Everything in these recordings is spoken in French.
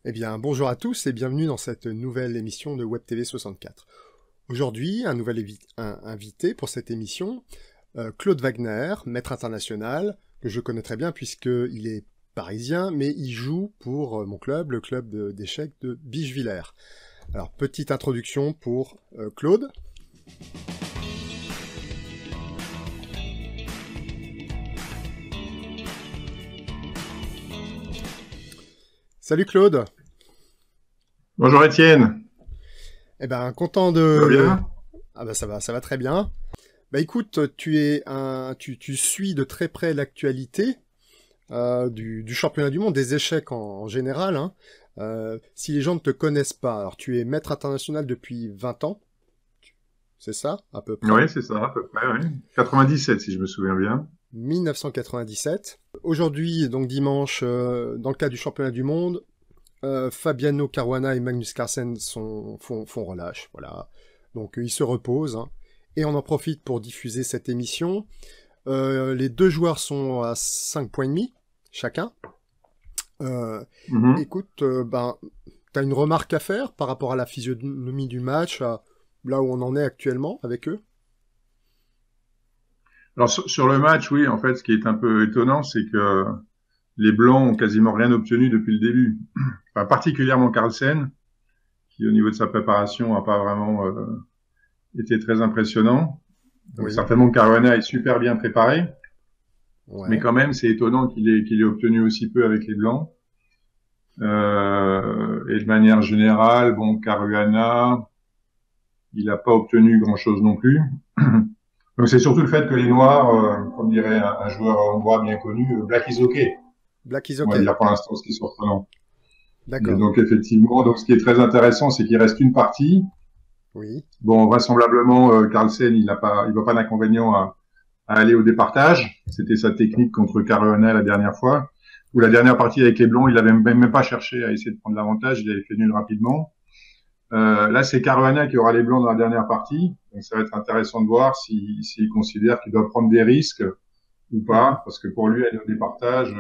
Eh bien, bonjour à tous et bienvenue dans cette nouvelle émission de Web TV 64. Aujourd'hui, un nouvel invité pour cette émission, Claude Wagner, maître international, que je connais très bien puisqu'il est parisien, mais il joue pour mon club, le club d'échecs de Bischwiller. Alors, petite introduction pour Claude. Salut Claude. Bonjour Étienne. Eh ben, content Ça va de... bien? Ah ben ça va très bien. Bah écoute, tu suis de très près l'actualité du championnat du monde des échecs en général. Hein. Si les gens ne te connaissent pas, alors tu es maître international depuis 20 ans, c'est ça, à peu près, Oui, c'est ça, à peu près, oui. 97, si je me souviens bien. 1997. Aujourd'hui, donc dimanche, dans le cadre du championnat du monde, Fabiano Caruana et Magnus Carlsen font relâche, voilà. Donc ils se reposent, hein. Et on en profite pour diffuser cette émission. Les deux joueurs sont à 5 points et demi, chacun. Mhm. Écoute, t'as une remarque à faire par rapport à la physionomie du match, à là où on en est actuellement avec eux? Alors sur le match, oui, en fait, ce qui est un peu étonnant, c'est que les Blancs ont quasiment rien obtenu depuis le début. Enfin, particulièrement Carlsen, qui au niveau de sa préparation n'a pas vraiment été très impressionnant. Donc Oui, certainement Caruana est super bien préparé, mais ouais. quand même, c'est étonnant qu'il ait obtenu aussi peu avec les Blancs. Et de manière générale, bon, Caruana, il n'a pas obtenu grand-chose non plus. Donc c'est surtout le fait que les Noirs, comme dirait un joueur hongrois bien connu, black is okay, Black is on va okay. dire pour l'instant, ce qui est surprenant. Et D'accord. donc effectivement, donc ce qui est très intéressant, c'est qu'il reste une partie. Oui. Bon, vraisemblablement, Carlsen, il voit pas d'inconvénient à aller au départage. C'était sa technique contre Caruana la dernière fois. Ou la dernière partie avec les Blonds, il avait même pas cherché à essayer de prendre l'avantage, il avait fait nul rapidement. Là, c'est Caruana qui aura les Blancs dans la dernière partie. Donc ça va être intéressant de voir s'il considère qu'il doit prendre des risques ou Mhm. pas, parce que pour lui, aller au départage,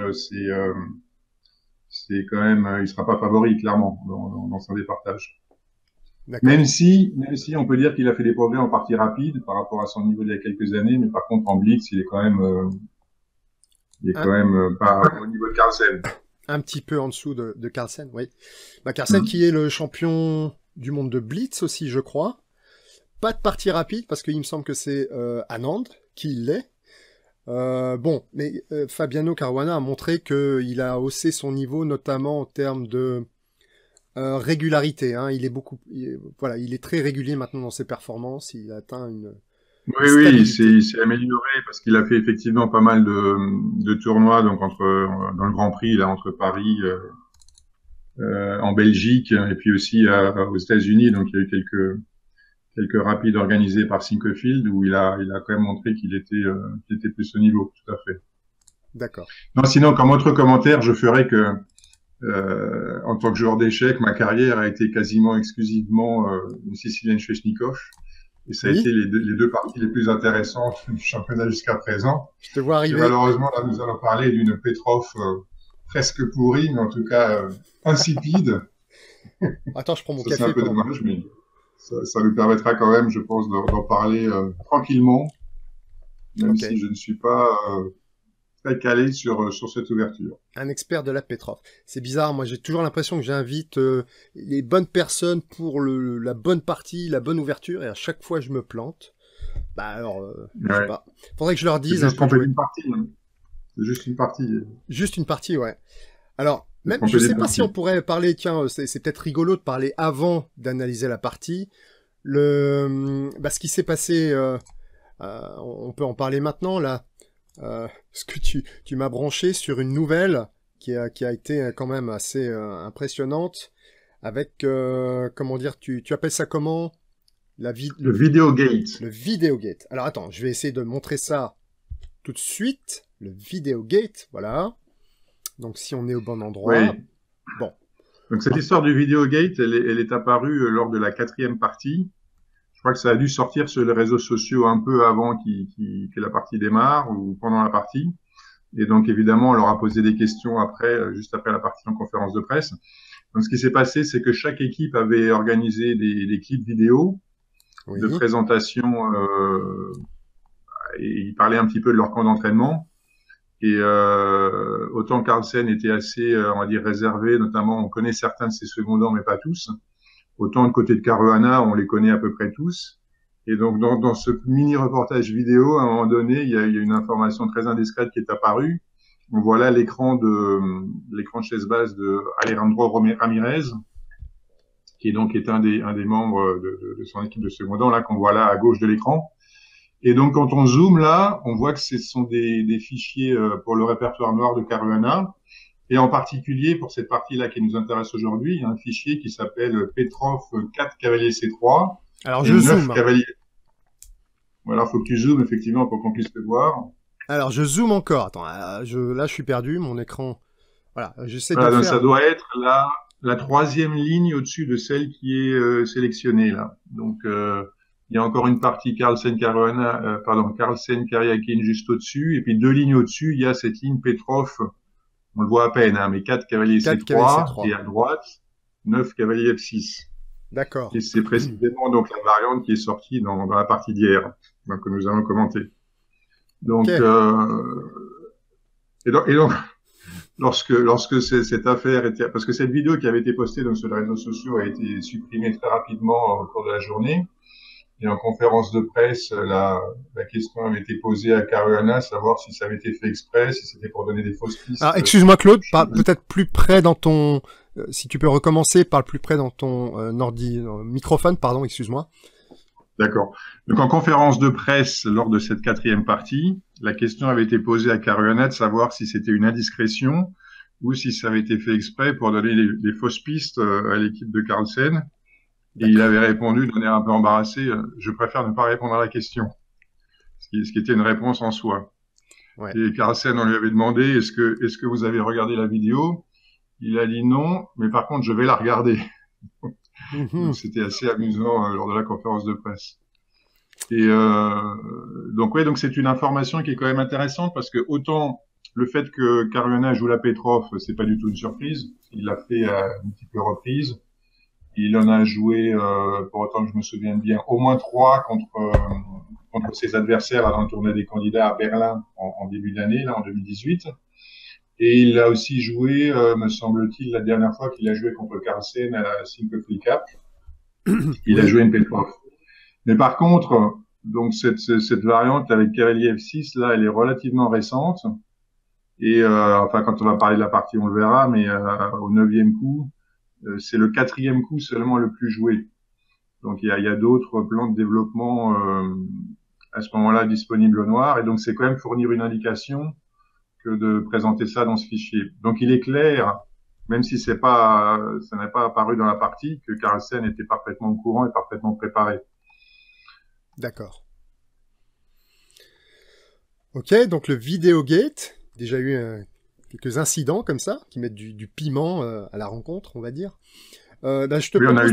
c'est quand même, il sera pas favori clairement dans son départage. D'accord. Même si on peut dire qu'il a fait des progrès en partie rapide par rapport à son niveau d'il y a quelques années, mais par contre en blitz, il est Un, quand même pas au niveau de Carlsen. un petit peu en dessous de Carlsen, oui. Bah, Carlsen Mm. qui est le champion du monde de Blitz aussi, je crois. Pas de partie rapide, parce qu'il me semble que c'est Anand qui l'est. Bon, mais Fabiano Caruana a montré qu'il a haussé son niveau, notamment en termes de régularité. Hein. Voilà, il est très régulier maintenant dans ses performances. Il a atteint une Oui, oui, stabilité. il s'est amélioré parce qu'il a fait effectivement pas mal de tournois, donc dans le Grand Prix, là, entre Paris, en Belgique, et puis aussi aux États-Unis. Donc il y a eu quelques rapides organisés par Sinquefield où il a quand même montré qu'il était plus au niveau, tout à fait. D'accord. Non, sinon, comme autre commentaire, je ferais que en tant que joueur d'échecs, ma carrière a été quasiment exclusivement une Sicilienne Svechnikov. Et ça a été Oui, les deux parties les plus intéressantes du championnat jusqu'à présent. je te vois Et arriver. malheureusement, là, nous allons parler d'une Petrov presque pourrie, mais en tout cas insipide. Attends, je prends mon Ça, c'est un café peu pendant. dommage, mais ça nous permettra quand même, je pense, d'en parler tranquillement, même Ok. si je ne suis pas très calé sur cette ouverture. Un expert de la Petrov. C'est bizarre, moi j'ai toujours l'impression que j'invite les bonnes personnes pour la bonne partie, la bonne ouverture, et à chaque fois je me plante. Bah alors, je sais Ouais. pas. Faudrait que je leur C'est dise un juste peu trompé jouer. d'une partie. Hein. C'est juste une partie. Juste une partie, ouais. Alors, C'est même, je trompé sais d'une pas si on partie. pourrait parler, tiens, c'est peut-être rigolo de parler avant d'analyser la partie. Ce qui s'est passé, on peut en parler maintenant, là. Parce que tu m'as branché sur une nouvelle qui a été quand même assez impressionnante, avec, comment dire, tu appelles ça comment? Le Videogate. Le Videogate. Alors attends, je vais essayer de montrer ça tout de suite. Le Videogate, voilà. Donc si on est au bon endroit, Oui. bon. Donc cette histoire du Videogate, elle est apparue lors de la quatrième partie. Je crois que ça a dû sortir sur les réseaux sociaux un peu avant que la partie démarre ou pendant la partie. Et donc évidemment, on leur a posé des questions après, juste après la partie en conférence de presse. Donc, ce qui s'est passé, c'est que chaque équipe avait organisé des clips vidéo Oui. de présentation et ils parlaient un petit peu de leur camp d'entraînement. Et autant Carlsen était assez, on va dire, réservé, notamment on connaît certains de ses secondants, mais pas tous. Autant de côté de Caruana, on les connaît à peu près tous. Et donc dans ce mini reportage vidéo, à un moment donné, il y a une information très indiscrète qui est apparue. On voit là l'écran de chaise basse de Alejandro Ramirez, qui est un des membres de son équipe de secondants, là qu'on voit là à gauche de l'écran. Et donc, quand on zoome là, on voit que ce sont des fichiers pour le répertoire noir de Caruana. Et en particulier, pour cette partie-là qui nous intéresse aujourd'hui, il y a un fichier qui s'appelle Petrov 4 cavalier C3. Alors, et je 9 zoome. cavaliers. Voilà, faut que tu zoomes, effectivement, pour qu'on puisse le voir. Alors, je zoome encore. Attends, là, je suis perdu, mon écran. Voilà, j'essaie Voilà, de donc faire... ça doit être la troisième ligne au-dessus de celle qui est sélectionnée, là. Donc, il y a encore une partie Carlsen Karyakin juste au-dessus, et puis 2 lignes au-dessus, il y a cette ligne Petrov, on le voit à peine, hein, mais 4 cavaliers 4 cavaliers C3, C3. et à droite, 9 cavaliers F6. D'accord. Et c'est précisément donc la variante qui est sortie dans la partie d'hier, donc, que nous allons commenter. Donc, Okay. et donc lorsque cette affaire était, parce que cette vidéo qui avait été postée donc sur les réseaux sociaux a été supprimée très rapidement au cours de la journée. Et en conférence de presse, la question avait été posée à Caruana, savoir si ça avait été fait exprès, si c'était pour donner des fausses pistes. Alors, excuse-moi Claude, peut-être plus près dans ton... si tu peux recommencer, parle plus près dans ton microphone, pardon, excuse-moi. D'accord. Donc en conférence de presse, lors de cette 4e partie, la question avait été posée à Caruana de savoir si c'était une indiscrétion ou si ça avait été fait exprès pour donner des fausses pistes à l'équipe de Carlsen. Et il avait répondu, d'un air un peu embarrassé, je préfère ne pas répondre à la question. Ce qui était une réponse en soi. Ouais. Et Carlsen, on lui avait demandé, est-ce que vous avez regardé la vidéo? Il a dit non, mais par contre, je vais la regarder. Donc, c'était assez amusant lors de la conférence de presse. Et donc c'est une information qui est quand même intéressante parce que autant le fait que Caruana joue la Petrov, c'est pas du tout une surprise. Il l'a fait à multiples reprises. Il en a joué, pour autant que je me souvienne bien, au moins 3 contre ses adversaires dans la tournée des candidats à Berlin en début d'année, là en 2018. Et il a aussi joué, me semble-t-il, la dernière fois qu'il a joué contre Carlsen à la Simple Cup. Il a joué une Petrov. Mais par contre, donc cette variante avec cavalier F6, là, elle est relativement récente. Et enfin, quand on va parler de la partie, on le verra, mais au 9e coup, c'est le 4e coup seulement le plus joué. Donc il y a d'autres plans de développement à ce moment-là disponibles au noir, et donc c'est quand même fournir une indication que de présenter ça dans ce fichier. Donc il est clair, même si ça n'est pas apparu dans la partie, que Carlsen était parfaitement au courant et parfaitement préparé. D'accord. Ok, donc le Videogate, déjà eu quelques incidents comme ça, qui mettent du piment à la rencontre, on va dire. Je te oui, propose...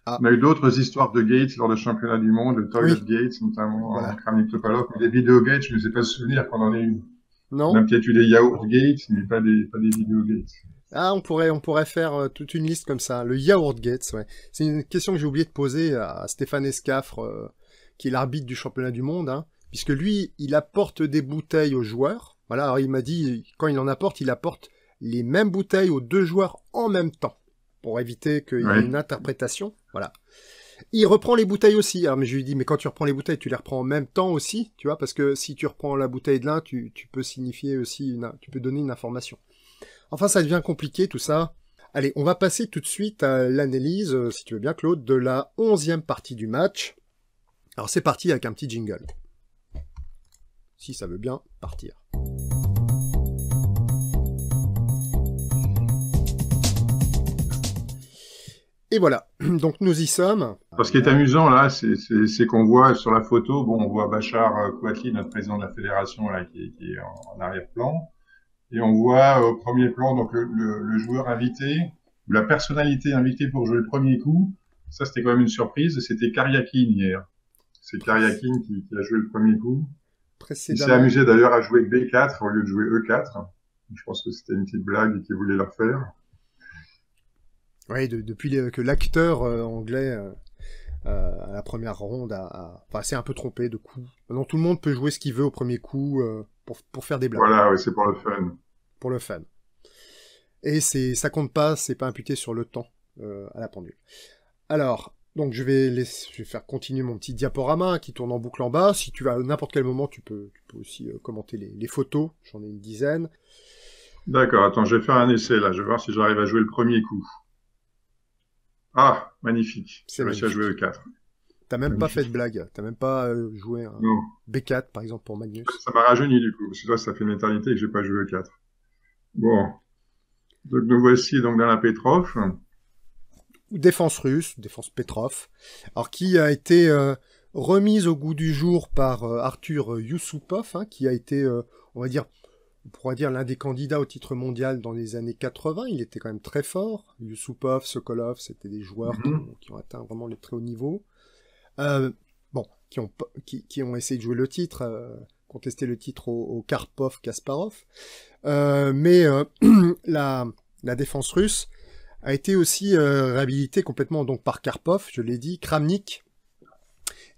on a eu d'autres histoires de gates lors des championnats du monde, de toilet gates, notamment voilà. En Kramnik Topalov, mais des Videogates, je ne sais pas se souvenir qu'on en ait eu. Non. On a peut-être eu des Yaourt Gates, mais pas des Videogates. Ah, on pourrait faire toute une liste comme ça. Le Yaourt Gates, ouais. C'est une question que j'ai oublié de poser à Stéphane Escafre, qui est l'arbitre du championnat du monde, hein, puisque lui, il apporte des bouteilles aux joueurs. Voilà, alors il m'a dit, quand il en apporte, il apporte les mêmes bouteilles aux 2 joueurs en même temps, pour éviter qu'il y ait une interprétation. Voilà. Il reprend les bouteilles aussi. Alors, mais je lui dis, mais quand tu reprends les bouteilles, tu les reprends en même temps aussi, tu vois, parce que si tu reprends la bouteille de l'un, tu peux signifier aussi, tu peux donner une information. Enfin, ça devient compliqué, tout ça. Allez, on va passer tout de suite à l'analyse, si tu veux bien, Claude, de la 11e partie du match. Alors, c'est parti avec un petit jingle. Si ça veut bien partir. Et voilà, donc nous y sommes. Ce qui est amusant là, c'est qu'on voit sur la photo, bon, on voit Bachar Kouatli, notre président de la fédération, là, qui est en arrière-plan. Et on voit au premier plan donc le joueur invité, ou la personnalité invitée pour jouer le premier coup. Ça, c'était quand même une surprise. C'était Karyakin hier. C'est Karyakin qui a joué le premier coup. Il s'est amusé d'ailleurs à jouer B4 au lieu de jouer E4. Je pense que c'était une petite blague qu'il voulait leur faire. Oui, depuis que l'acteur anglais à la première ronde enfin, s'est un peu trompé de coup. Maintenant, tout le monde peut jouer ce qu'il veut au premier coup pour faire des blagues, Voilà, ouais, c'est pour le fun. pour le fan. Et ça compte pas, c'est pas imputé sur le temps à la pendule. Alors, donc je vais faire continuer mon petit diaporama qui tourne en boucle en bas. Si tu vas à n'importe quel moment, tu peux aussi commenter les photos. J'en ai une dizaine. D'accord, attends, je vais faire un essai là. Je vais voir si j'arrive à jouer le premier coup. Ah, magnifique. J'ai C'est réussi à jouer magnifique. E4. T'as même pas fait de Magnifique. blague. T'as même pas joué un Non, B4 par exemple pour Magnus. ça m'a rajeuni du coup, parce que toi, ça fait une éternité que j'ai pas joué E4. Bon, donc nous voici donc dans la Petrov. Ou défense russe, défense Petrov. Alors qui a été remise au goût du jour par Arthur Yusupov, hein, qui a été, on pourrait dire l'un des candidats au titre mondial dans les années 80. Il était quand même très fort. Yusupov, Sokolov, c'était des joueurs Mhm. qui ont atteint vraiment le très haut niveau. Bon, qui ont essayé de jouer le titre, contester le titre au Karpov-Kasparov. Mais la défense russe a été aussi réhabilitée complètement donc par Karpov, je l'ai dit, Kramnik.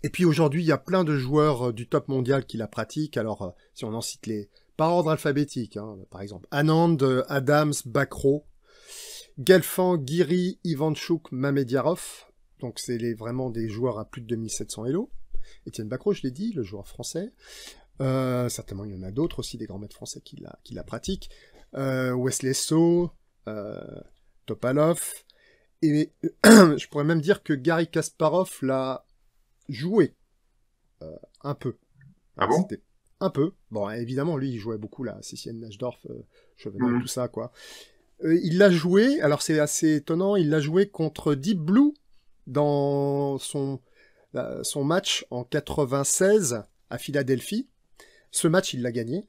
Et puis aujourd'hui, il y a plein de joueurs du top mondial qui la pratiquent. Alors, si on en cite les par ordre alphabétique, hein, par exemple, Anand, Adams, Bakro, Gelfand, Giri, Ivanchuk, Mamediarov. Donc c'est vraiment des joueurs à plus de 2700 Elo. Étienne Bakro, je l'ai dit, le joueur français. Certainement, il y en a d'autres aussi, des grands maîtres français qui la pratiquent. Wesley So, Topalov. Et je pourrais même dire que Gary Kasparov l'a joué un peu. Ah bon? C'était un peu. Bon, évidemment, lui, il jouait beaucoup là, Sissien Najdorf, Chevenot, Mhm. tout ça, quoi. Il l'a joué, alors c'est assez étonnant, il l'a joué contre Deep Blue dans son match en 96 à Philadelphie. Ce match, il l'a gagné.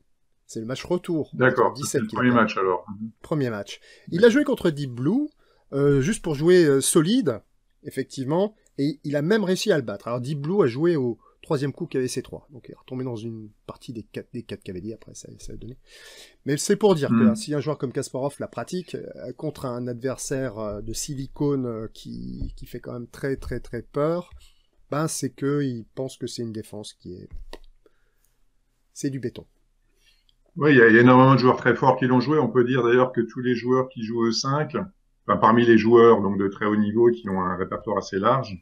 C'est le match retour en D'accord, c'était 97 le qu'il a premier perdu. match alors. Premier match. Il a joué contre Deep Blue, juste pour jouer solide, effectivement, et il a même réussi à le battre. Alors Deep Blue a joué au troisième coup qu'avait C3, donc il est retombé dans une partie des quatre cavaliers, après ça a donné. Mais c'est pour dire que Mhm. si un joueur comme Kasparov la pratique, contre un adversaire de silicone qui fait quand même très très très peur, ben c'est qu'il pense que c'est une défense c'est du béton. Oui, il y a énormément de joueurs très forts qui l'ont joué. On peut dire d'ailleurs que tous les joueurs qui jouent E5, enfin, parmi les joueurs donc de très haut niveau qui ont un répertoire assez large,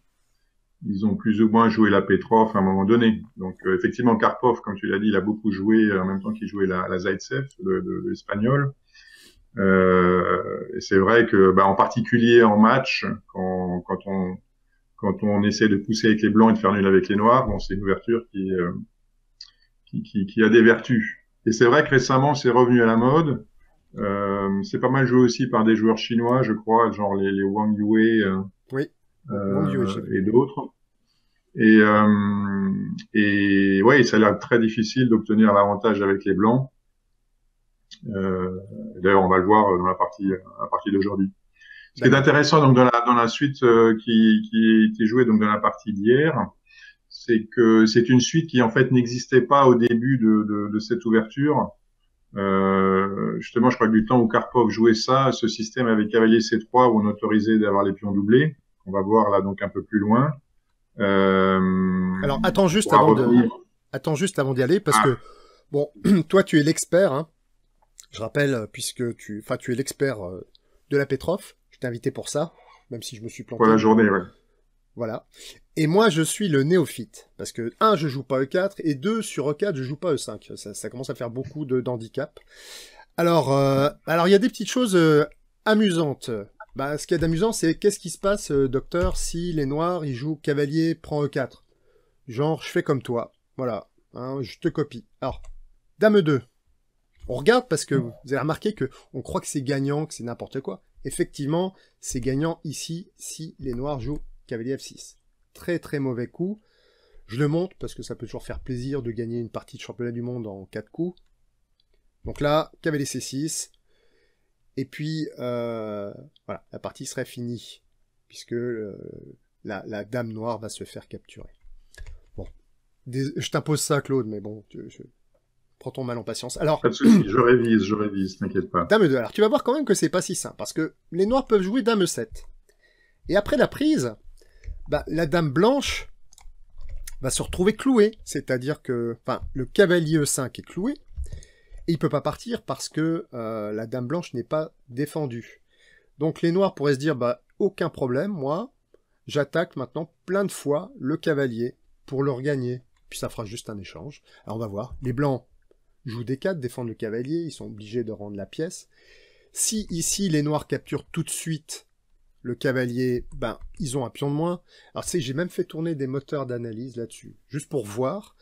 ils ont plus ou moins joué la Petrov à un moment donné. Donc effectivement, Karpov, comme tu l'as dit, il a beaucoup joué en même temps qu'il jouait la Zaitsev, l'espagnol. Et c'est vrai que, bah, en particulier en match, quand on essaie de pousser avec les blancs et de faire nul avec les noirs, bon, c'est une ouverture qui a des vertus. Et c'est vrai que récemment, c'est revenu à la mode. C'est pas mal joué aussi par des joueurs chinois, je crois, genre les Wang Yue Oui, Wang Yue, j'ai vu. et d'autres. Et ouais, ça a l'air très difficile d'obtenir l'avantage avec les blancs. D'ailleurs, on va le voir dans la partie d'aujourd'hui. Ce qui est D'accord. intéressant donc dans la suite qui était jouée donc dans la partie d'hier, c'est que c'est une suite qui en fait n'existait pas au début de cette ouverture. Justement, je crois que du temps où Karpov jouait ça, ce système avec cavalier C3 où on autorisait d'avoir les pions doublés. On va voir là donc un peu plus loin. Alors On pourra revenir. attends juste avant d'y aller, parce Ah, que bon, toi tu es l'expert, hein. Je rappelle, puisque tu es l'expert de la Petrov. Je t'ai invité pour ça, même si je me suis pour la planté. journée, ouais. Voilà. Et moi, je suis le néophyte. Parce que, un, je joue pas E4, et deux, sur E4, je joue pas E5. Ça commence à faire beaucoup d'handicap. Alors, il y a des petites choses amusantes. Bah, ce qu'il y a d'amusant, c'est qu'est-ce qui se passe, docteur, si les noirs, ils jouent cavalier, prend E4. Genre, je fais comme toi. Voilà. Hein, je te copie. Alors, dame 2. On regarde parce que vous avez remarqué que on croit que c'est gagnant, que c'est n'importe quoi. Effectivement, c'est gagnant ici si les noirs jouent cavalier F6. Très très mauvais coup. Je le montre parce que ça peut toujours faire plaisir de gagner une partie de championnat du monde en 4 coups. Donc là, cavalier C6. Et puis, voilà, la partie serait finie. Puisque la dame noire va se faire capturer. Bon. Je t'impose ça, Claude, mais bon, Prends ton mal en patience. Alors, Pas de souci, je révise, t'inquiète pas. dame 2. Alors, tu vas voir quand même que c'est pas si simple, parce que les noirs peuvent jouer dame 7. Et après la prise, bah, la dame blanche va se retrouver clouée. C'est-à-dire que, enfin, le cavalier E5 est cloué, et il peut pas partir parce que la dame blanche n'est pas défendue. Donc les noirs pourraient se dire, bah, aucun problème, moi, j'attaque maintenant plein de fois le cavalier pour le regagner. Puis ça fera juste un échange. Alors on va voir. Les blancs jouent D4, défendent le cavalier, ils sont obligés de rendre la pièce. Si ici les noirs capturent tout de suite le cavalier, ben ils ont un pion de moins. Alors tu sais, j'ai même fait tourner des moteurs d'analyse là-dessus, juste pour voir.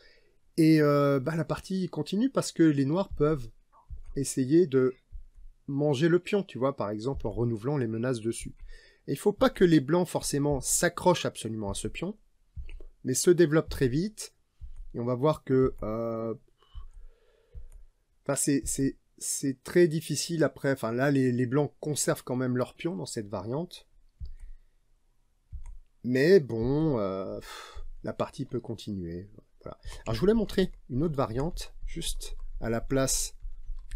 Et la partie continue parce que les noirs peuvent essayer de manger le pion, tu vois, par exemple en renouvelant les menaces dessus. Et il faut pas que les blancs forcément s'accrochent absolument à ce pion, mais se développent très vite. Et on va voir que c'est très difficile après. Enfin là, les blancs conservent quand même leur pion dans cette variante. Mais bon, la partie peut continuer. Voilà. Alors je voulais montrer une autre variante, juste à la place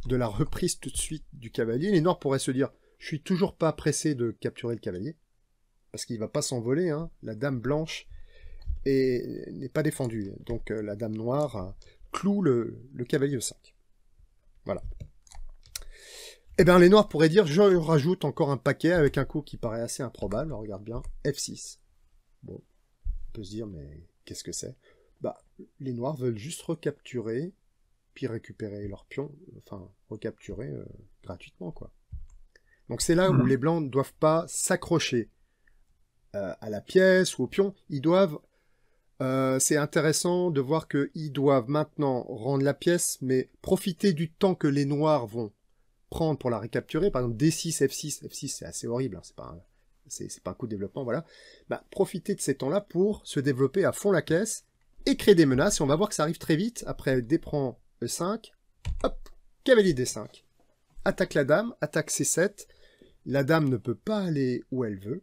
de la reprise tout de suite du cavalier. Les noirs pourraient se dire, je suis toujours pas pressé de capturer le cavalier, parce qu'il va pas s'envoler, hein. La dame blanche n'est pas défendue. Donc la dame noire cloue le cavalier E5. Voilà. Eh bien, les noirs pourraient dire, je rajoute encore un paquet avec un coup qui paraît assez improbable. Alors, regarde bien, F6. Bon, on peut se dire, mais qu'est-ce que c'est? Bah, les noirs veulent juste recapturer, puis récupérer leur pion, enfin, recapturer gratuitement, quoi. Donc c'est là où les blancs ne doivent pas s'accrocher à la pièce ou au pion. Ils doivent... c'est intéressant de voir qu'ils doivent maintenant rendre la pièce, mais profiter du temps que les noirs vont prendre pour la récapturer. Par exemple, D6, F6. F6, c'est assez horrible, hein, c'est pas un coup de développement, voilà. Bah, profiter de ces temps-là pour se développer à fond la caisse et créer des menaces. Et on va voir que ça arrive très vite. Après, D prend E5, hop, cavalier D5. Attaque la dame, attaque C7. La dame ne peut pas aller où elle veut.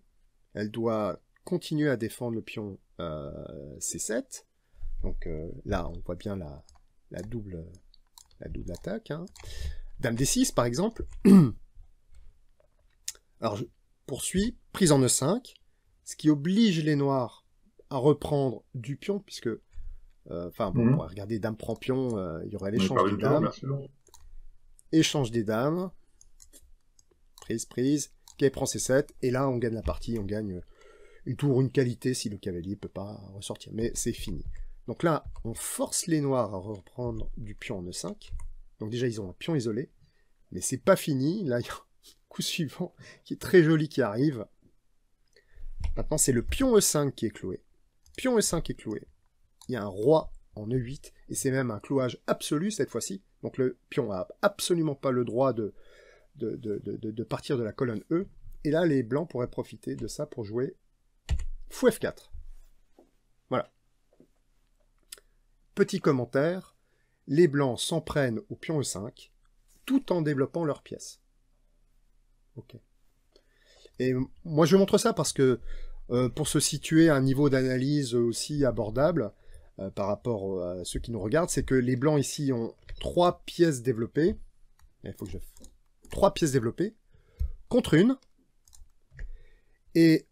Elle doit continuer à défendre le pion C7. Donc là, on voit bien la double attaque. Hein. Dame D6, par exemple. Alors, je poursuis. Prise en E5. Ce qui oblige les noirs à reprendre du pion, puisque... Enfin, bon, on pourrait regarder dame prend pion, il y aurait l'échange des dames. Échange des dames. Prise. Cavalier prend C7. Et là, on gagne la partie. On gagne une tour, une qualité si le cavalier ne peut pas ressortir. Mais c'est fini. Donc là, on force les noirs à reprendre du pion en E5. Donc déjà, ils ont un pion isolé. Mais c'est pas fini. Là, il y a un coup suivant qui est très joli qui arrive. Maintenant, c'est le pion E5 qui est cloué. Pion E5 est cloué. Il y a un roi en E8. Et c'est même un clouage absolu cette fois-ci. Donc le pion n'a absolument pas le droit de partir de la colonne E. Et là, les blancs pourraient profiter de ça pour jouer fou F4. Voilà. Petit commentaire. Les blancs s'en prennent au pion E5 tout en développant leur pièce. Ok. Et moi, je montre ça parce que pour se situer à un niveau d'analyse aussi abordable par rapport à ceux qui nous regardent, c'est que les blancs ici ont 3 pièces développées. Il faut que je... 3 pièces développées contre une. Et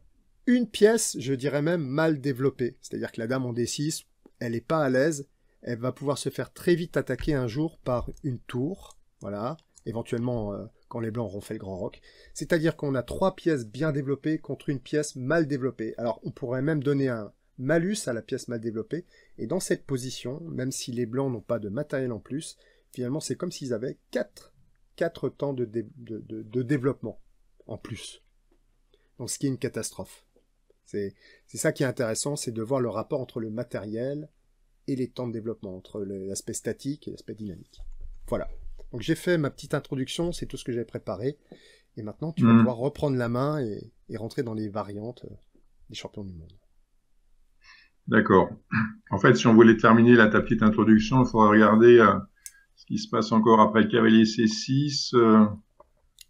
une pièce, je dirais même, mal développée. C'est-à-dire que la dame en D6, elle n'est pas à l'aise. Elle va pouvoir se faire très vite attaquer un jour par une tour. Voilà. Éventuellement, quand les blancs auront fait le grand roc. C'est-à-dire qu'on a 3 pièces bien développées contre une pièce mal développée. Alors, on pourrait même donner un malus à la pièce mal développée. Et dans cette position, même si les blancs n'ont pas de matériel en plus, finalement, c'est comme s'ils avaient 4 temps de développement en plus. Donc, ce qui est une catastrophe. C'est ça qui est intéressant, c'est de voir le rapport entre le matériel et les temps de développement, entre l'aspect statique et l'aspect dynamique. Voilà. Donc, j'ai fait ma petite introduction, c'est tout ce que j'avais préparé. Et maintenant, tu vas pouvoir reprendre la main et rentrer dans les variantes des champions du monde. D'accord. En fait, si on voulait terminer ta petite introduction, il faudrait regarder ce qui se passe encore après le cavalier C6.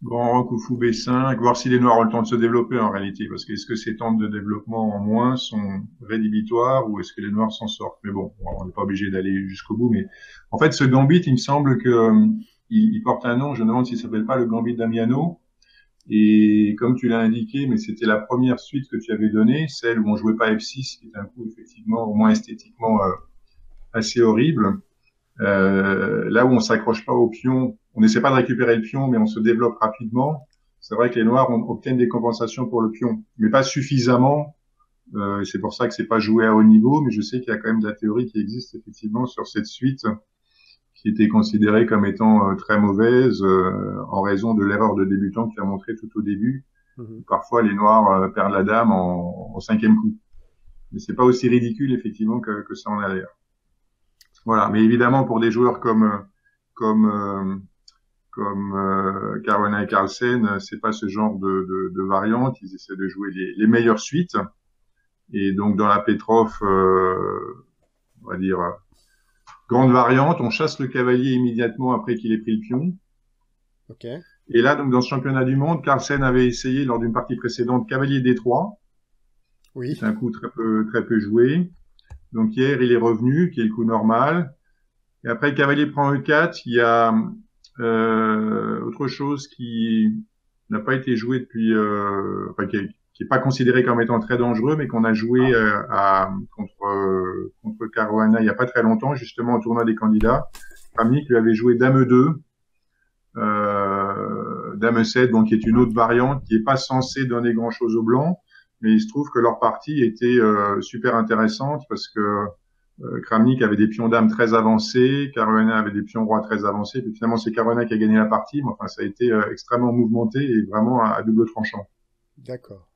Grand Roc ou Fou B5, voir si les noirs ont le temps de se développer en réalité, parce que est-ce que ces temps de développement en moins sont rédhibitoires ou est-ce que les noirs s'en sortent? Mais bon, on n'est pas obligé d'aller jusqu'au bout, mais en fait, ce gambit, il me semble que il porte un nom, je me demande s'il s'appelle pas le gambit d'Amiano, et comme tu l'as indiqué, mais c'était la première suite que tu avais donnée, celle où on jouait pas F6, qui est un coup effectivement au moins esthétiquement assez horrible. Là où on s'accroche pas au pion, on n'essaie pas de récupérer le pion, mais on se développe rapidement. C'est vrai que les noirs obtiennent des compensations pour le pion, mais pas suffisamment. C'est pour ça que c'est pas joué à haut niveau, mais je sais qu'il y a quand même de la théorie qui existe effectivement sur cette suite qui était considérée comme étant très mauvaise en raison de l'erreur de débutant que tu as montré tout au début. Parfois, les noirs perdent la dame au cinquième coup. Mais c'est pas aussi ridicule effectivement que ça en a l'air. Voilà, mais évidemment pour des joueurs comme Caruana et Carlsen, c'est pas ce genre de variante. Ils essaient de jouer les meilleures suites. Et donc dans la Petrov, on va dire grande variante, on chasse le cavalier immédiatement après qu'il ait pris le pion. Okay. Et là, donc dans ce championnat du monde, Carlsen avait essayé lors d'une partie précédente cavalier D3. Oui. C'est un coup très peu joué. Donc hier, il est revenu, qui est le coup normal. Et après, le cavalier prend E4. Il y a autre chose qui n'a pas été joué depuis, enfin, qui est pas considéré comme étant très dangereux, mais qu'on a joué contre Caruana il y a pas très longtemps, justement au tournoi des candidats. Kramnik lui avait joué Dame E2, Dame E7, donc qui est une autre variante qui est pas censée donner grand chose aux blancs, mais il se trouve que leur partie était super intéressante parce que Kramnik avait des pions dames très avancés, Caruana avait des pions rois très avancés, puis finalement c'est Caruana qui a gagné la partie, mais enfin ça a été extrêmement mouvementé et vraiment à double tranchant. D'accord.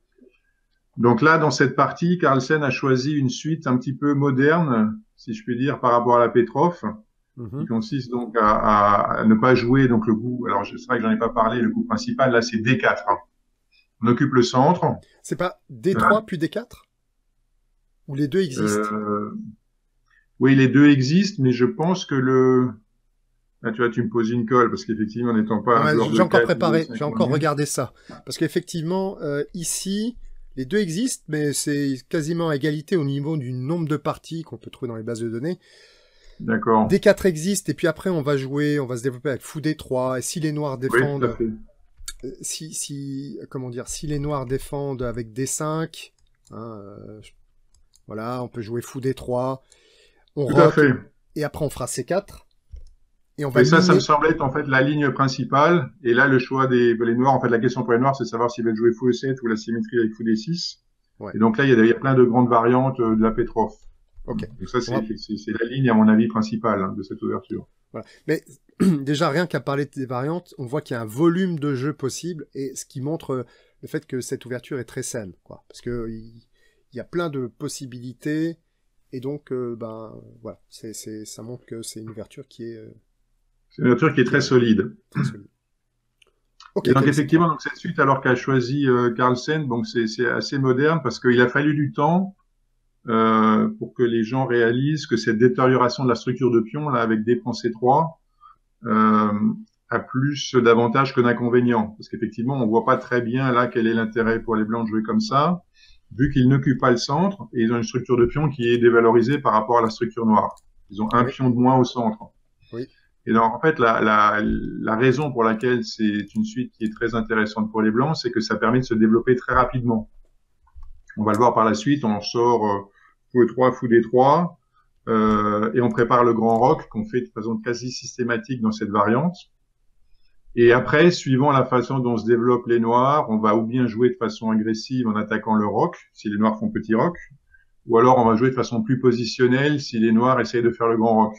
Donc là, dans cette partie, Carlsen a choisi une suite un petit peu moderne, si je puis dire, par rapport à la Petrov, qui consiste donc à ne pas jouer donc le coup. Alors c'est vrai que j'en ai pas parlé, le coup principal là c'est D4. Hein. On occupe le centre. C'est pas D3 puis D4 ou les deux existent? Oui, les deux existent, mais je pense que là, tu vois, tu me poses une colle, parce qu'effectivement, n'étant pas un joueur de j'ai encore 4, préparé, j'ai encore regardé ça. Parce qu'effectivement, ici, les deux existent, mais c'est quasiment à égalité au niveau du nombre de parties qu'on peut trouver dans les bases de données. D'accord. D4 existe, et puis après, on va se développer avec Fou D3, et si les noirs défendent... Oui, tout à fait. si les noirs défendent avec D5, hein, voilà, on peut jouer Fou D3, on tout à fait. et après on fera C4. Et on va ça me semblait être en fait la ligne principale. Et là, le choix les noirs, en fait, la question pour les noirs, c'est de savoir s'ils veulent jouer Fou E7 ou la symétrie avec Fou D6. Ouais. Et donc là, il y a plein de grandes variantes de la Petrov. Ok. Donc ça, c'est la ligne, à mon avis, principale hein, de cette ouverture. Voilà. Mais déjà, rien qu'à parler des variantes, on voit qu'il y a un volume de jeu possible, et ce qui montre le fait que cette ouverture est très saine, quoi. Parce que il y a plein de possibilités, et donc, voilà, ça montre que c'est une ouverture qui est... c'est une ouverture qui est très solide. Très solide. Okay, et donc effectivement, donc, cette suite, alors qu'a choisi Carlsen, donc c'est assez moderne parce qu'il a fallu du temps pour que les gens réalisent que cette détérioration de la structure de pion, là, avec D prend C3, a plus d'avantages que d'inconvénients. Parce qu'effectivement, on voit pas très bien là quel est l'intérêt pour les blancs de jouer comme ça, vu qu'ils n'occupent pas le centre et ils ont une structure de pion qui est dévalorisée par rapport à la structure noire. Ils ont un pion de moins au centre. Oui. Et donc, en fait, la raison pour laquelle c'est une suite qui est très intéressante pour les blancs, c'est que ça permet de se développer très rapidement. On va le voir par la suite, on en sort Fou E3, Fou D3, et on prépare le grand roc qu'on fait de façon quasi systématique dans cette variante. Et après, suivant la façon dont se développent les noirs, on va ou bien jouer de façon agressive en attaquant le roc, si les noirs font petit roc, ou alors on va jouer de façon plus positionnelle si les noirs essayent de faire le grand roc.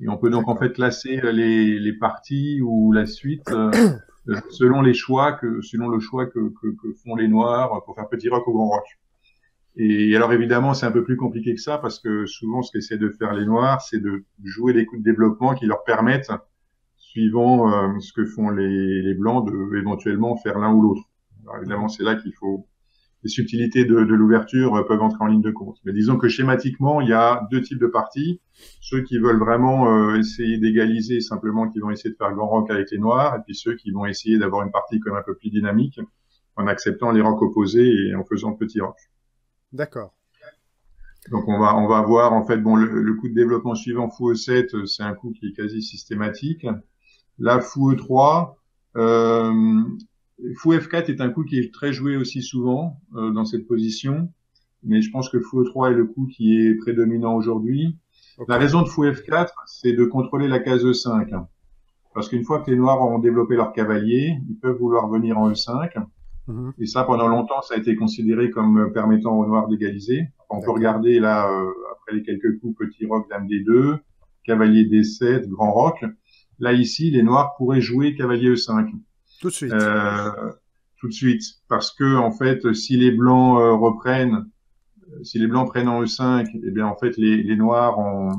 Et on peut donc en fait classer les parties ou la suite selon le choix que font les noirs pour faire petit roc ou grand roc. Et alors évidemment, c'est un peu plus compliqué que ça parce que souvent ce qu'essaient de faire les noirs, c'est de jouer des coups de développement qui leur permettent, suivant ce que font les blancs, de éventuellement faire l'un ou l'autre. Alors évidemment, c'est là qu'il faut les subtilités de l'ouverture peuvent entrer en ligne de compte. Mais disons que schématiquement, il y a deux types de parties. Ceux qui veulent vraiment essayer d'égaliser, simplement qui vont essayer de faire grand rock avec les noirs, et puis ceux qui vont essayer d'avoir une partie quand même un peu plus dynamique en acceptant les rocks opposés et en faisant de petits rocks. D'accord. Donc on va voir en fait bon le coup de développement suivant fou E7, c'est un coup qui est quasi systématique. Là fou E3, fou F4 est un coup qui est très joué aussi souvent dans cette position, mais je pense que fou E3 est le coup qui est prédominant aujourd'hui. Okay. La raison de fou F4, c'est de contrôler la case E5, parce qu'une fois que les noirs auront développé leur cavalier, ils peuvent vouloir venir en E5. Et ça, pendant longtemps, ça a été considéré comme permettant aux noirs d'égaliser. On peut regarder là, après les quelques coups, petit roc, dame D2, cavalier D7, grand roc. Là, ici, les noirs pourraient jouer cavalier E5. Tout de suite. Tout de suite. Parce que, en fait, si les blancs si les blancs prennent en E5, eh bien, en fait, les noirs ont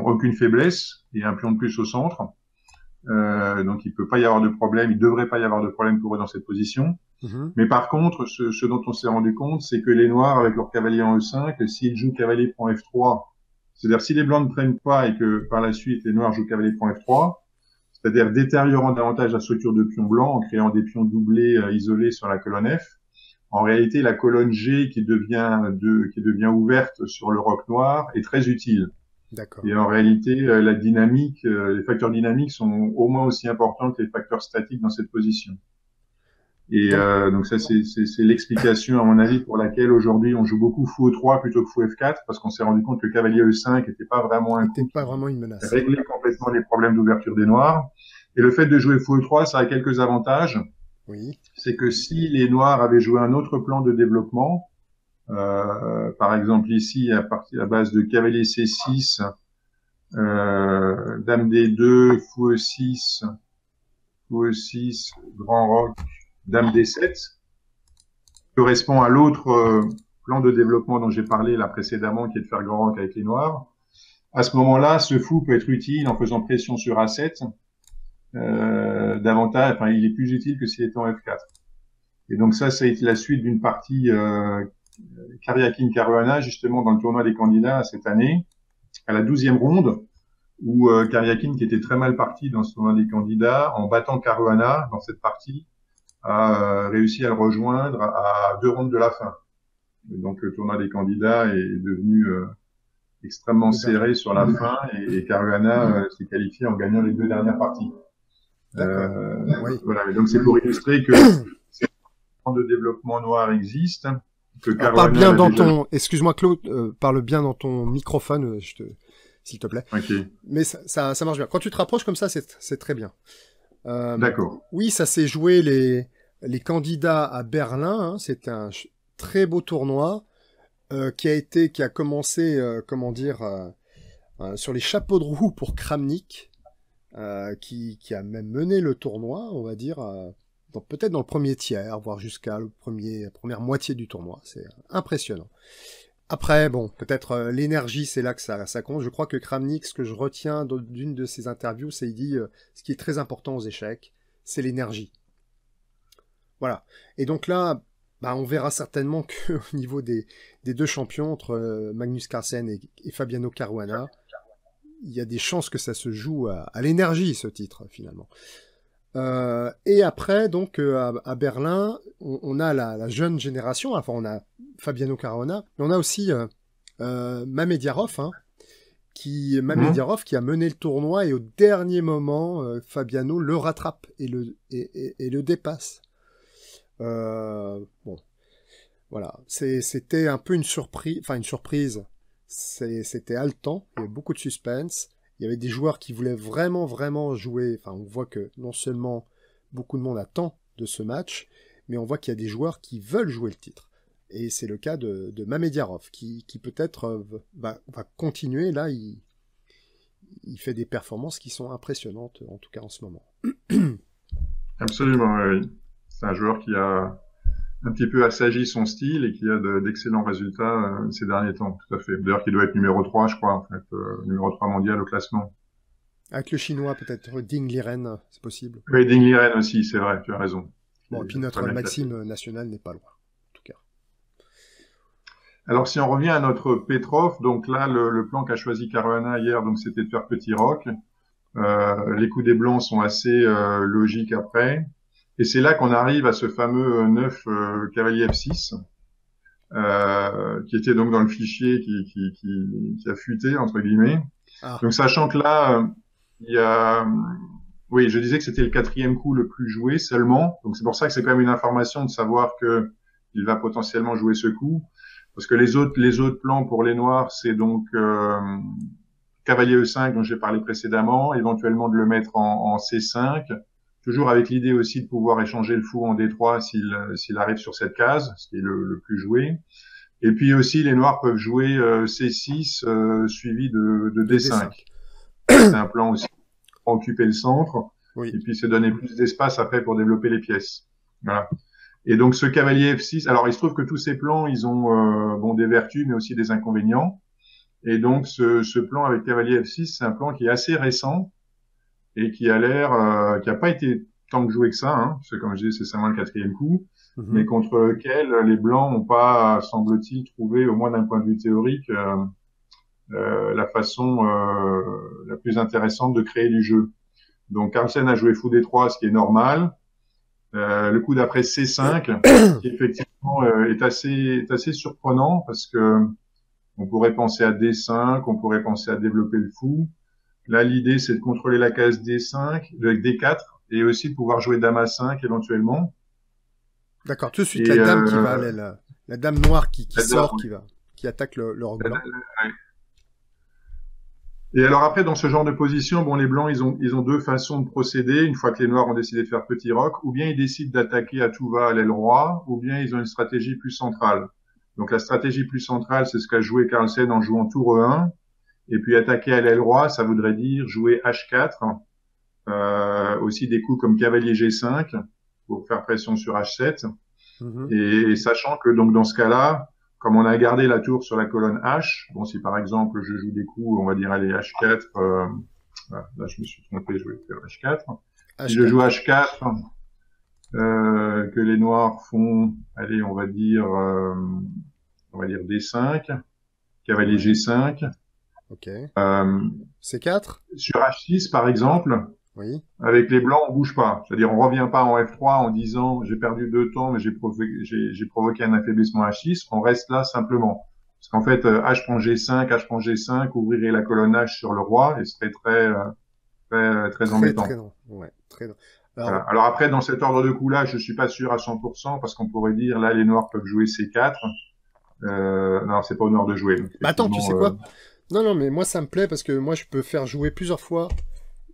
aucune faiblesse et un pion de plus au centre. Donc, il peut pas y avoir de problème, il devrait pas y avoir de problème pour eux dans cette position. Mais par contre, ce dont on s'est rendu compte, c'est que les noirs, avec leur cavalier en E5, s'ils jouent cavalier prend F3, c'est-à-dire si les blancs ne prennent pas et que par la suite les noirs jouent cavalier prend F3, c'est-à-dire détériorant davantage la structure de pions blancs en créant des pions doublés isolés sur la colonne F, en réalité la colonne G qui devient ouverte sur le roc noir est très utile. Et en réalité, la dynamique, les facteurs dynamiques sont au moins aussi importants que les facteurs statiques dans cette position. Et donc ça, c'est l'explication, à mon avis, pour laquelle aujourd'hui on joue beaucoup fou E3 plutôt que fou F4, parce qu'on s'est rendu compte que cavalier E5 n'était pas vraiment un coup pas vraiment une menace. Régler complètement les problèmes d'ouverture des noirs. Et le fait de jouer fou E3, ça a quelques avantages. Oui. C'est que si les noirs avaient joué un autre plan de développement, par exemple ici à base de cavalier C6, dame D2, fou E6, grand roc, dame D7, correspond à l'autre plan de développement dont j'ai parlé là précédemment, qui est de faire grand roc avec les noirs. À ce moment-là, ce fou peut être utile en faisant pression sur A7, davantage, enfin, il est plus utile que s'il était en F4. Et donc ça a été la suite d'une partie Karyakin-Caruana, justement dans le tournoi des candidats cette année, à la 12e ronde, où Karyakin, qui était très mal parti dans ce tournoi des candidats, en battant Caruana dans cette partie, a réussi à le rejoindre à 2 rondes de la fin. Et donc le tournoi des candidats est devenu extrêmement serré sur la fin, et Caruana s'est qualifié en gagnant les 2 dernières parties. Oui. Voilà. Et donc c'est pour illustrer que ces plans de développement noir existent. Parle bien dans ton, excuse-moi Claude, parle bien dans ton microphone, s'il te plaît. Okay. Mais ça marche bien. Quand tu te rapproches comme ça, c'est très bien. D'accord. Oui, ça s'est joué les candidats à Berlin. Hein, c'est un très beau tournoi qui a commencé, sur les chapeaux de roue pour Kramnik, qui a même mené le tournoi, on va dire. Peut-être dans le premier tiers, voire jusqu'à la première moitié du tournoi. C'est impressionnant. Après, bon, peut-être l'énergie, c'est là que ça compte. Je crois que Kramnik, ce que je retiens d'une de ses interviews, c'est qu'il dit ce qui est très important aux échecs, c'est l'énergie. Voilà. Et donc là, on verra certainement qu'au niveau des 2 champions, entre Magnus Carlsen et Fabiano Caruana, il y a des chances que ça se joue à l'énergie, ce titre, finalement. Et après, donc, à Berlin, on a la jeune génération, enfin, on a Fabiano Caruana, mais on a aussi Mamediarov, hein, Mamediarov qui a mené le tournoi, et au dernier moment, Fabiano le rattrape et le dépasse. Bon, voilà, c'était un peu une surprise, c'était haletant, il y avait beaucoup de suspense. Il y avait des joueurs qui voulaient vraiment, vraiment jouer. Enfin, on voit que non seulement beaucoup de monde attend de ce match, mais on voit qu'il y a des joueurs qui veulent jouer le titre. Et c'est le cas de Mamediarov, qui peut-être va continuer. Là, il fait des performances qui sont impressionnantes, en tout cas en ce moment. Absolument, oui. C'est un joueur qui a un petit peu assagi son style et qui a d'excellents résultats ces derniers temps, tout à fait. D'ailleurs, qui doit être numéro 3, je crois, en fait, numéro 3 mondial au classement. Avec le chinois, peut-être, Ding Liren, c'est possible. Oui, Ding Liren aussi, c'est vrai, tu as raison. Bon, et puis notre Maxime national n'est pas loin, en tout cas. Alors, si on revient à notre Petrov, donc là, le plan qu'a choisi Caruana hier, donc c'était de faire petit roc. Les coups des blancs sont assez logiques après. Et c'est là qu'on arrive à ce fameux 9 cavalier F6, qui était donc dans le fichier qui a fuité, entre guillemets. Ah, Donc, sachant que là, il y a... Oui, je disais que c'était le 4e coup le plus joué seulement. Donc, c'est pour ça que c'est quand même une information de savoir que il va potentiellement jouer ce coup. Parce que les autres plans pour les noirs, c'est donc cavalier E5 dont j'ai parlé précédemment, éventuellement de le mettre en C5, toujours avec l'idée aussi de pouvoir échanger le fou en D3 s'il arrive sur cette case, ce qui est le plus joué. Et puis aussi, les noirs peuvent jouer C6 suivi de de D5. D5. C'est un plan aussi pour occuper le centre, Oui. et puis se donner plus d'espace après pour développer les pièces. Voilà. Et donc ce cavalier F6, alors il se trouve que tous ces plans, ils ont bon des vertus, mais aussi des inconvénients. Et donc ce plan avec cavalier F6, c'est un plan qui est assez récent et qui a l'air, qui a pas été tant que joué que ça, hein, parce que comme je dis, c'est seulement le 4e coup, mais Mhm. contre lequel les blancs n'ont pas, semble-t-il, trouvé, au moins d'un point de vue théorique, la façon la plus intéressante de créer du jeu. Donc Carlsen a joué fou D3, ce qui est normal. Le coup d'après C5, qui effectivement est assez surprenant parce que on pourrait penser à D5, on pourrait penser à développer le fou. Là, l'idée, c'est de contrôler la case D5, avec D4, et aussi de pouvoir jouer Dame A5 éventuellement. D'accord, tout de suite, la Et dame qui va aller, la dame noire qui la dame, sort, qui attaque le roc la blanc. dame, et alors après, dans ce genre de position, bon, les blancs, ils ont deux façons de procéder. Une fois que les noirs ont décidé de faire petit roc, ou bien ils décident d'attaquer à tout va à l'aile roi, ou bien ils ont une stratégie plus centrale. Donc la stratégie plus centrale, c'est ce qu'a joué Carlsen en jouant tour E1. Et puis attaquer à l'aile roi, ça voudrait dire jouer H4, aussi des coups comme cavalier G5 pour faire pression sur H7. Mhm. Et sachant que donc dans ce cas-là, comme on a gardé la tour sur la colonne H, bon si par exemple je joue des coups, on va dire allez H4, voilà, là je me suis trompé, je voulais faire H4. Si je joue H4. H4, que les noirs font, allez on va dire D5, cavalier Ouais. G5. Ok. Euh, C4. sur H6 par exemple, Oui. avec les blancs, on bouge pas. C'est-à-dire, on revient pas en F3 en disant j'ai perdu 2 temps, mais j'ai provoqué un affaiblissement H6. On reste là simplement. Parce qu'en fait, H prend G5, H prend G5, ouvrirait la colonne H sur le roi et ce serait très Très, très embêtant. long. Ouais, très long. Voilà. Alors, Alors après, dans cet ordre de coup-là, je suis pas sûr à 100% parce qu'on pourrait dire là, les noirs peuvent jouer C4. Non, c'est pas au nord de jouer. Donc, bah attends, tu sais effectivement, quoi? Non, non, mais moi ça me plaît parce que moi je peux faire jouer plusieurs fois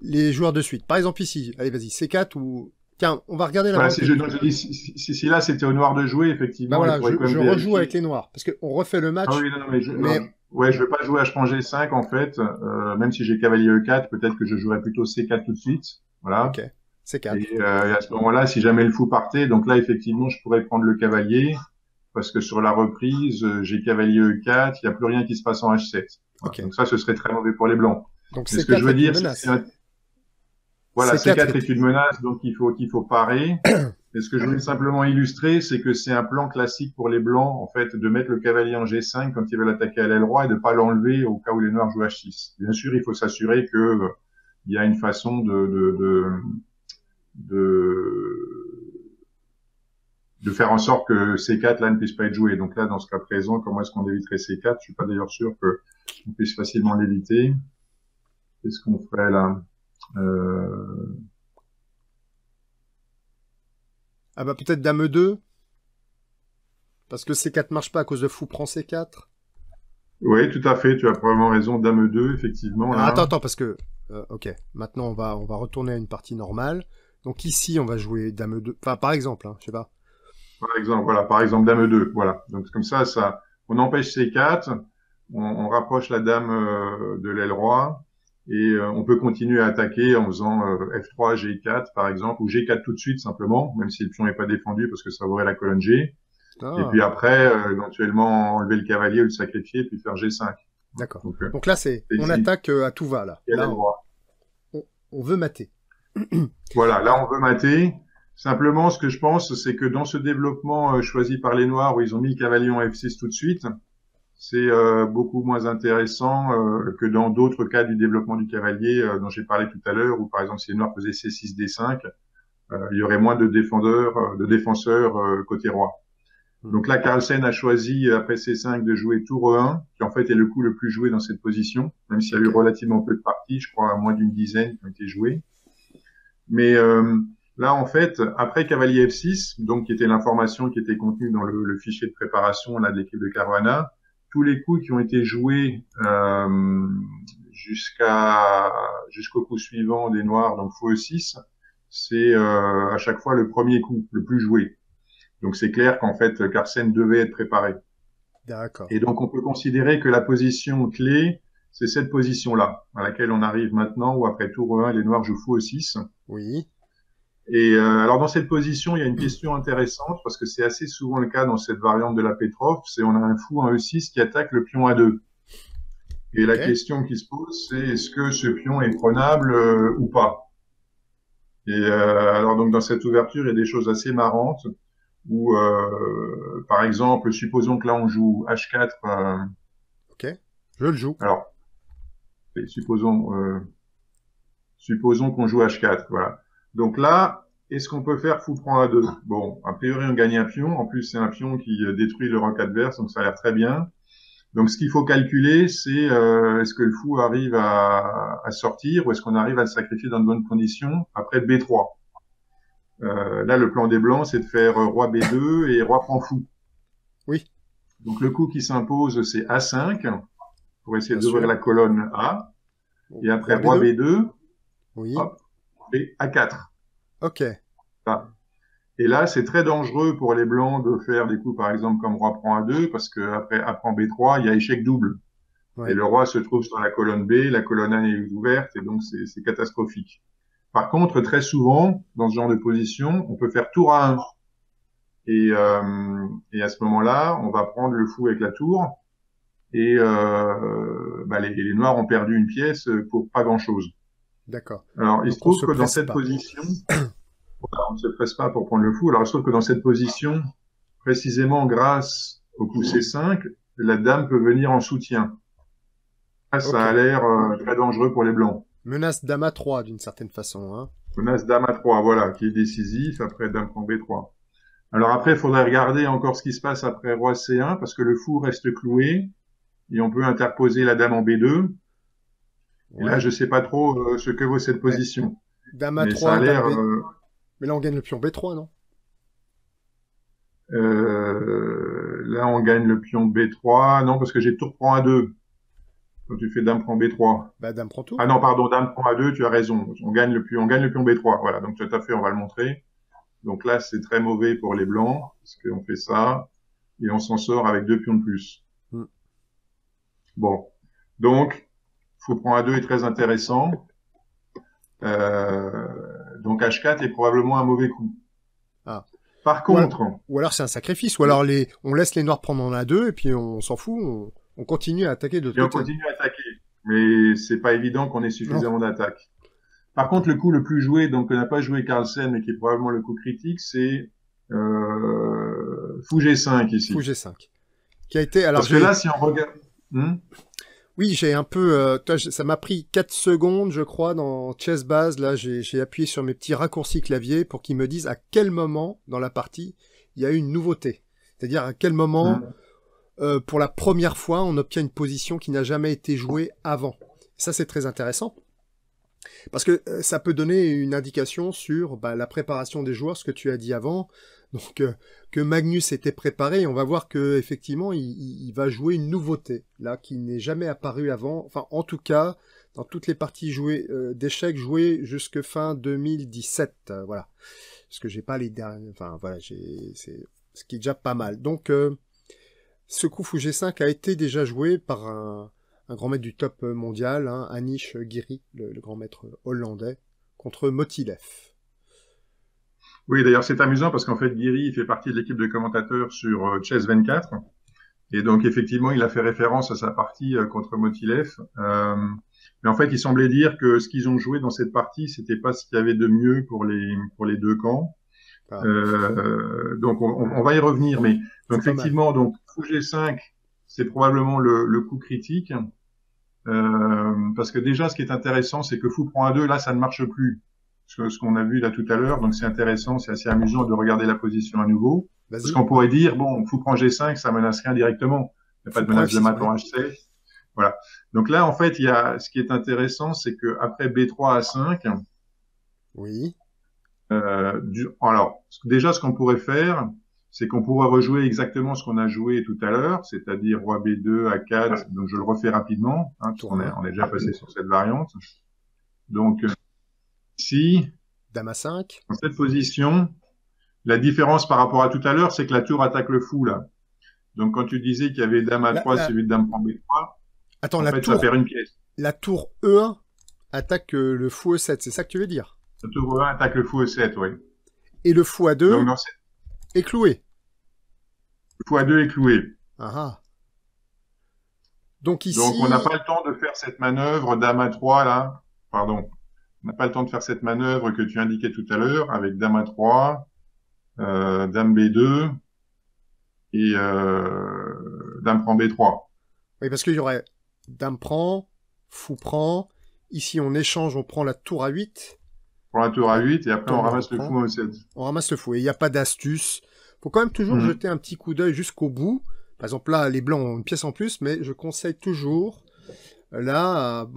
les joueurs de suite. Par exemple ici, allez vas-y, C4 ou... Tiens, on va regarder la voilà, grande si je, technique. donc, je dis, si là c'était au noir de jouer, Bah effectivement, il voilà, faudrait quand je même rejoue avec vérifier. les noirs. Parce qu'on refait le Ah match, oui, non, mais mais... ouais, je vais pas jouer H prend G5 en fait, même si j'ai cavalier E4, peut-être que je jouerais plutôt C4 tout de suite, Ok, voilà. C4. Et à ce moment-là, si jamais le fou partait, donc là effectivement, je pourrais prendre le cavalier parce que sur la reprise, j'ai cavalier E4, il n'y a plus rien qui se passe en H7. Voilà. Ok. Donc ça, ce serait très mauvais pour les blancs. Donc Mais ce que je C4 veux est une dire, c'est que menace. voilà, C4 C4 est... est une menace, donc qu'il faut parer. Et ce que je voulais simplement illustrer, c'est que c'est un plan classique pour les blancs, en fait, de mettre le cavalier en G5 quand ils veulent attaquer à l'aile roi et de pas l'enlever au cas où les noirs jouent H6. Bien sûr, il faut s'assurer que il y a une façon de, de faire en sorte que C4 là ne puisse pas être joué. Donc là, dans ce cas présent, comment est-ce qu'on éviterait C4? Je suis pas d'ailleurs sûr que on puisse facilement l'éviter. Qu'est-ce qu'on ferait là? Euh... Ah bah peut-être dame E2, parce que C4 marche pas à cause de fou prend C4. Oui, tout à fait. Tu as probablement raison. Dame 2, effectivement, Alors attends, là. attends, parce que... ok, maintenant on va retourner à une partie normale. Donc ici, on va jouer dame E2. Enfin, par exemple, hein, je sais pas. Par exemple, voilà. Par exemple, Dame 2. Voilà. Donc, comme ça, on empêche C4. On rapproche la dame de l'aile roi. Et on peut continuer à attaquer en faisant F3, G4, par exemple, ou G4 tout de suite, simplement, même si le pion n'est pas défendu parce que ça ouvrait la colonne G. Et puis Ah, après, éventuellement, enlever le cavalier ou le sacrifier, puis faire G5. d'accord. Donc, Donc là, c'est... On c'est attaque à tout va, là. l'aile Là, roi. on, on veut mater. Voilà, là on veut mater. Simplement, ce que je pense, c'est que dans ce développement choisi par les Noirs, où ils ont mis le cavalier en F6 tout de suite, c'est beaucoup moins intéressant que dans d'autres cas du développement du cavalier dont j'ai parlé tout à l'heure, où par exemple si les noirs faisaient C6, D5, il y aurait moins de défenseurs côté roi. Donc là, Carlsen a choisi, après C5, de jouer tour E1, qui en fait est le coup le plus joué dans cette position, même s'il y a eu relativement peu de parties, je crois moins d'une dizaine qui ont été jouées. Mais là, en fait, après cavalier F6, donc qui était l'information qui était contenue dans le fichier de préparation là, de l'équipe de Caruana, tous les coups qui ont été joués jusqu'au coup suivant des noirs, donc fou E6, c'est à chaque fois le premier coup, le plus joué. Donc c'est clair qu'en fait, Carlsen devait être préparé. D'accord. Et donc on peut considérer que la position clé, c'est cette position-là, à laquelle on arrive maintenant, où après tour 1, les noirs jouent fou E6. Oui. Et alors dans cette position, il y a une question intéressante, parce que c'est assez souvent le cas dans cette variante de la Petrov, c'est on a un fou en E6 qui attaque le pion A2. Et la question qui se pose, c'est est-ce que ce pion est prenable ou pas? Et alors donc dans cette ouverture, il y a des choses assez marrantes, où par exemple, supposons que là on joue H4. Ok, je le joue. Alors, supposons qu'on joue H4, voilà. Donc là, est-ce qu'on peut faire fou prend A2? Bon, a priori on gagne un pion, en plus c'est un pion qui détruit le roc adverse, donc ça a l'air très bien. Donc ce qu'il faut calculer, c'est est-ce que le fou arrive à sortir ou est-ce qu'on arrive à le sacrifier dans de bonnes conditions après B3. Là, le plan des blancs, c'est de faire roi B2 et roi prend fou. Oui. Donc le coup qui s'impose, c'est A5 pour essayer d'ouvrir sûr. la colonne A. Et après roi B2, oui. hop, et A4. Ok. Là. Et là, c'est très dangereux pour les blancs de faire des coups, par exemple, comme roi prend A2, parce que après A prend B3, il y a échec double. Ouais. Et le roi se trouve sur la colonne B, la colonne A est ouverte, et donc c'est catastrophique. Par contre, très souvent, dans ce genre de position, on peut faire tour A1. Et à ce moment-là, on va prendre le fou avec la tour, et les noirs ont perdu une pièce pour pas grand-chose. D'accord. Alors, il se trouve que dans cette position, on ne se presse pas pour prendre le fou. Alors, il se trouve que dans cette position, précisément grâce au coup C5, la dame peut venir en soutien. Là, ça a l'air très dangereux pour les blancs. Menace dame A3 d'une certaine façon. Hein. Menace dame A3, voilà, qui est décisif. Après, dame prend B3. Alors après, il faudrait regarder encore ce qui se passe après roi C1, parce que le fou reste cloué, et on peut interposer la dame en B2. Et là, je sais pas trop ce que vaut cette position. Dame A3, mais ça a l'air... Mais là, on gagne le pion B3, non? Là, on gagne le pion B3. Non, parce que j'ai tour prend A2. Quand tu fais dame prend B3. Bah, dame prend tout. Ah non, pardon, dame prend A2, tu as raison. On gagne le pion B3. Voilà, donc tout à fait, on va le montrer. Donc là, c'est très mauvais pour les blancs, parce qu'on fait ça, et on s'en sort avec 2 pions de plus. Bon. Donc, fou prend A2 est très intéressant. Donc H4 est probablement un mauvais coup. Ah. Par contre... Ou alors c'est un sacrifice, ou alors on laisse les noirs prendre en A2, et puis on s'en fout, on continue à attaquer de l'autre côté. Et on continue à attaquer, mais c'est pas évident qu'on ait suffisamment d'attaque. Par contre, le coup le plus joué, donc que n'a pas joué Carlsen, mais qui est probablement le coup critique, c'est fou G5 ici. Fou G5. Qui a été... Alors, parce que là, si on regarde... Oui, j'ai un peu... ça m'a pris 4 secondes, je crois, dans Chess Base. Là, j'ai appuyé sur mes petits raccourcis clavier pour qu'ils me disent à quel moment, dans la partie, il y a eu une nouveauté. C'est-à-dire à quel moment, pour la première fois, on obtient une position qui n'a jamais été jouée avant. Ça, c'est très intéressant. Parce que ça peut donner une indication sur la préparation des joueurs, ce que tu as dit avant. Donc que Magnus était préparé, on va voir que effectivement il va jouer une nouveauté là qui n'est jamais apparue avant. Enfin, en tout cas, dans toutes les parties jouées d'échecs jouées jusque fin 2017, voilà. Parce que j'ai pas les derniers. Enfin voilà, c'est ce qui est déjà pas mal. Donc ce coup fou G5 a été déjà joué par un grand maître du top mondial, hein, Anish Giri, le grand maître hollandais, contre Motilev. Oui, d'ailleurs, c'est amusant parce qu'en fait, Giri, il fait partie de l'équipe de commentateurs sur Chess 24. Et donc, effectivement, il a fait référence à sa partie contre Motilev. Mais en fait, il semblait dire que ce qu'ils ont joué dans cette partie, c'était pas ce qu'il y avait de mieux pour les deux camps. Donc, on va y revenir. Mais donc, effectivement, donc, fou G5, c'est probablement le coup critique. Parce que déjà, ce qui est intéressant, c'est que fou prend A2, là, ça ne marche plus. Ce qu'on a vu là tout à l'heure, donc c'est intéressant, c'est assez amusant de regarder la position à nouveau. Parce Vas-y. qu'on pourrait dire, bon, fou prend G5, ça menace rien directement. Il n'y a pas Fou de prend menace de F6, mat ouais. en H7. Voilà. Donc là, en fait, il y a, ce qui est intéressant, c'est que après B3 A5, Oui. alors, déjà, ce qu'on pourrait faire, c'est qu'on pourrait rejouer exactement ce qu'on a joué tout à l'heure, c'est-à-dire roi B2, A4. Donc, je le refais rapidement, hein, Tour 1. on est déjà passé sur cette variante. Donc, ici, Dame A5. dans cette position, la différence par rapport à tout à l'heure, c'est que la tour attaque le fou, là. Donc, quand tu disais qu'il y avait dame A3 suivi de dame prend B3, Attends, en fait, ça perd une pièce. la tour E1 attaque le fou E7, c'est ça que tu veux dire? La tour E1 attaque le fou E7, oui. Et le fou A2 Donc, est cloué. Le fou A2 est cloué. Ah ah. Donc ici... Donc, on n'a pas le temps de faire cette manœuvre dame A3, là. Pardon. On n'a pas le temps de faire cette manœuvre que tu indiquais tout à l'heure avec dame A3, dame B2 et dame prend B3. Oui, parce qu'il y aurait dame prend, fou prend. Ici, on échange, on prend la tour A8. Pour la tour A8 et après on ramasse le fou en E7. On ramasse le fou et il n'y a pas d'astuce. Faut quand même toujours jeter un petit coup d'œil jusqu'au bout. Par exemple, là, les blancs ont une pièce en plus, mais je conseille toujours, là,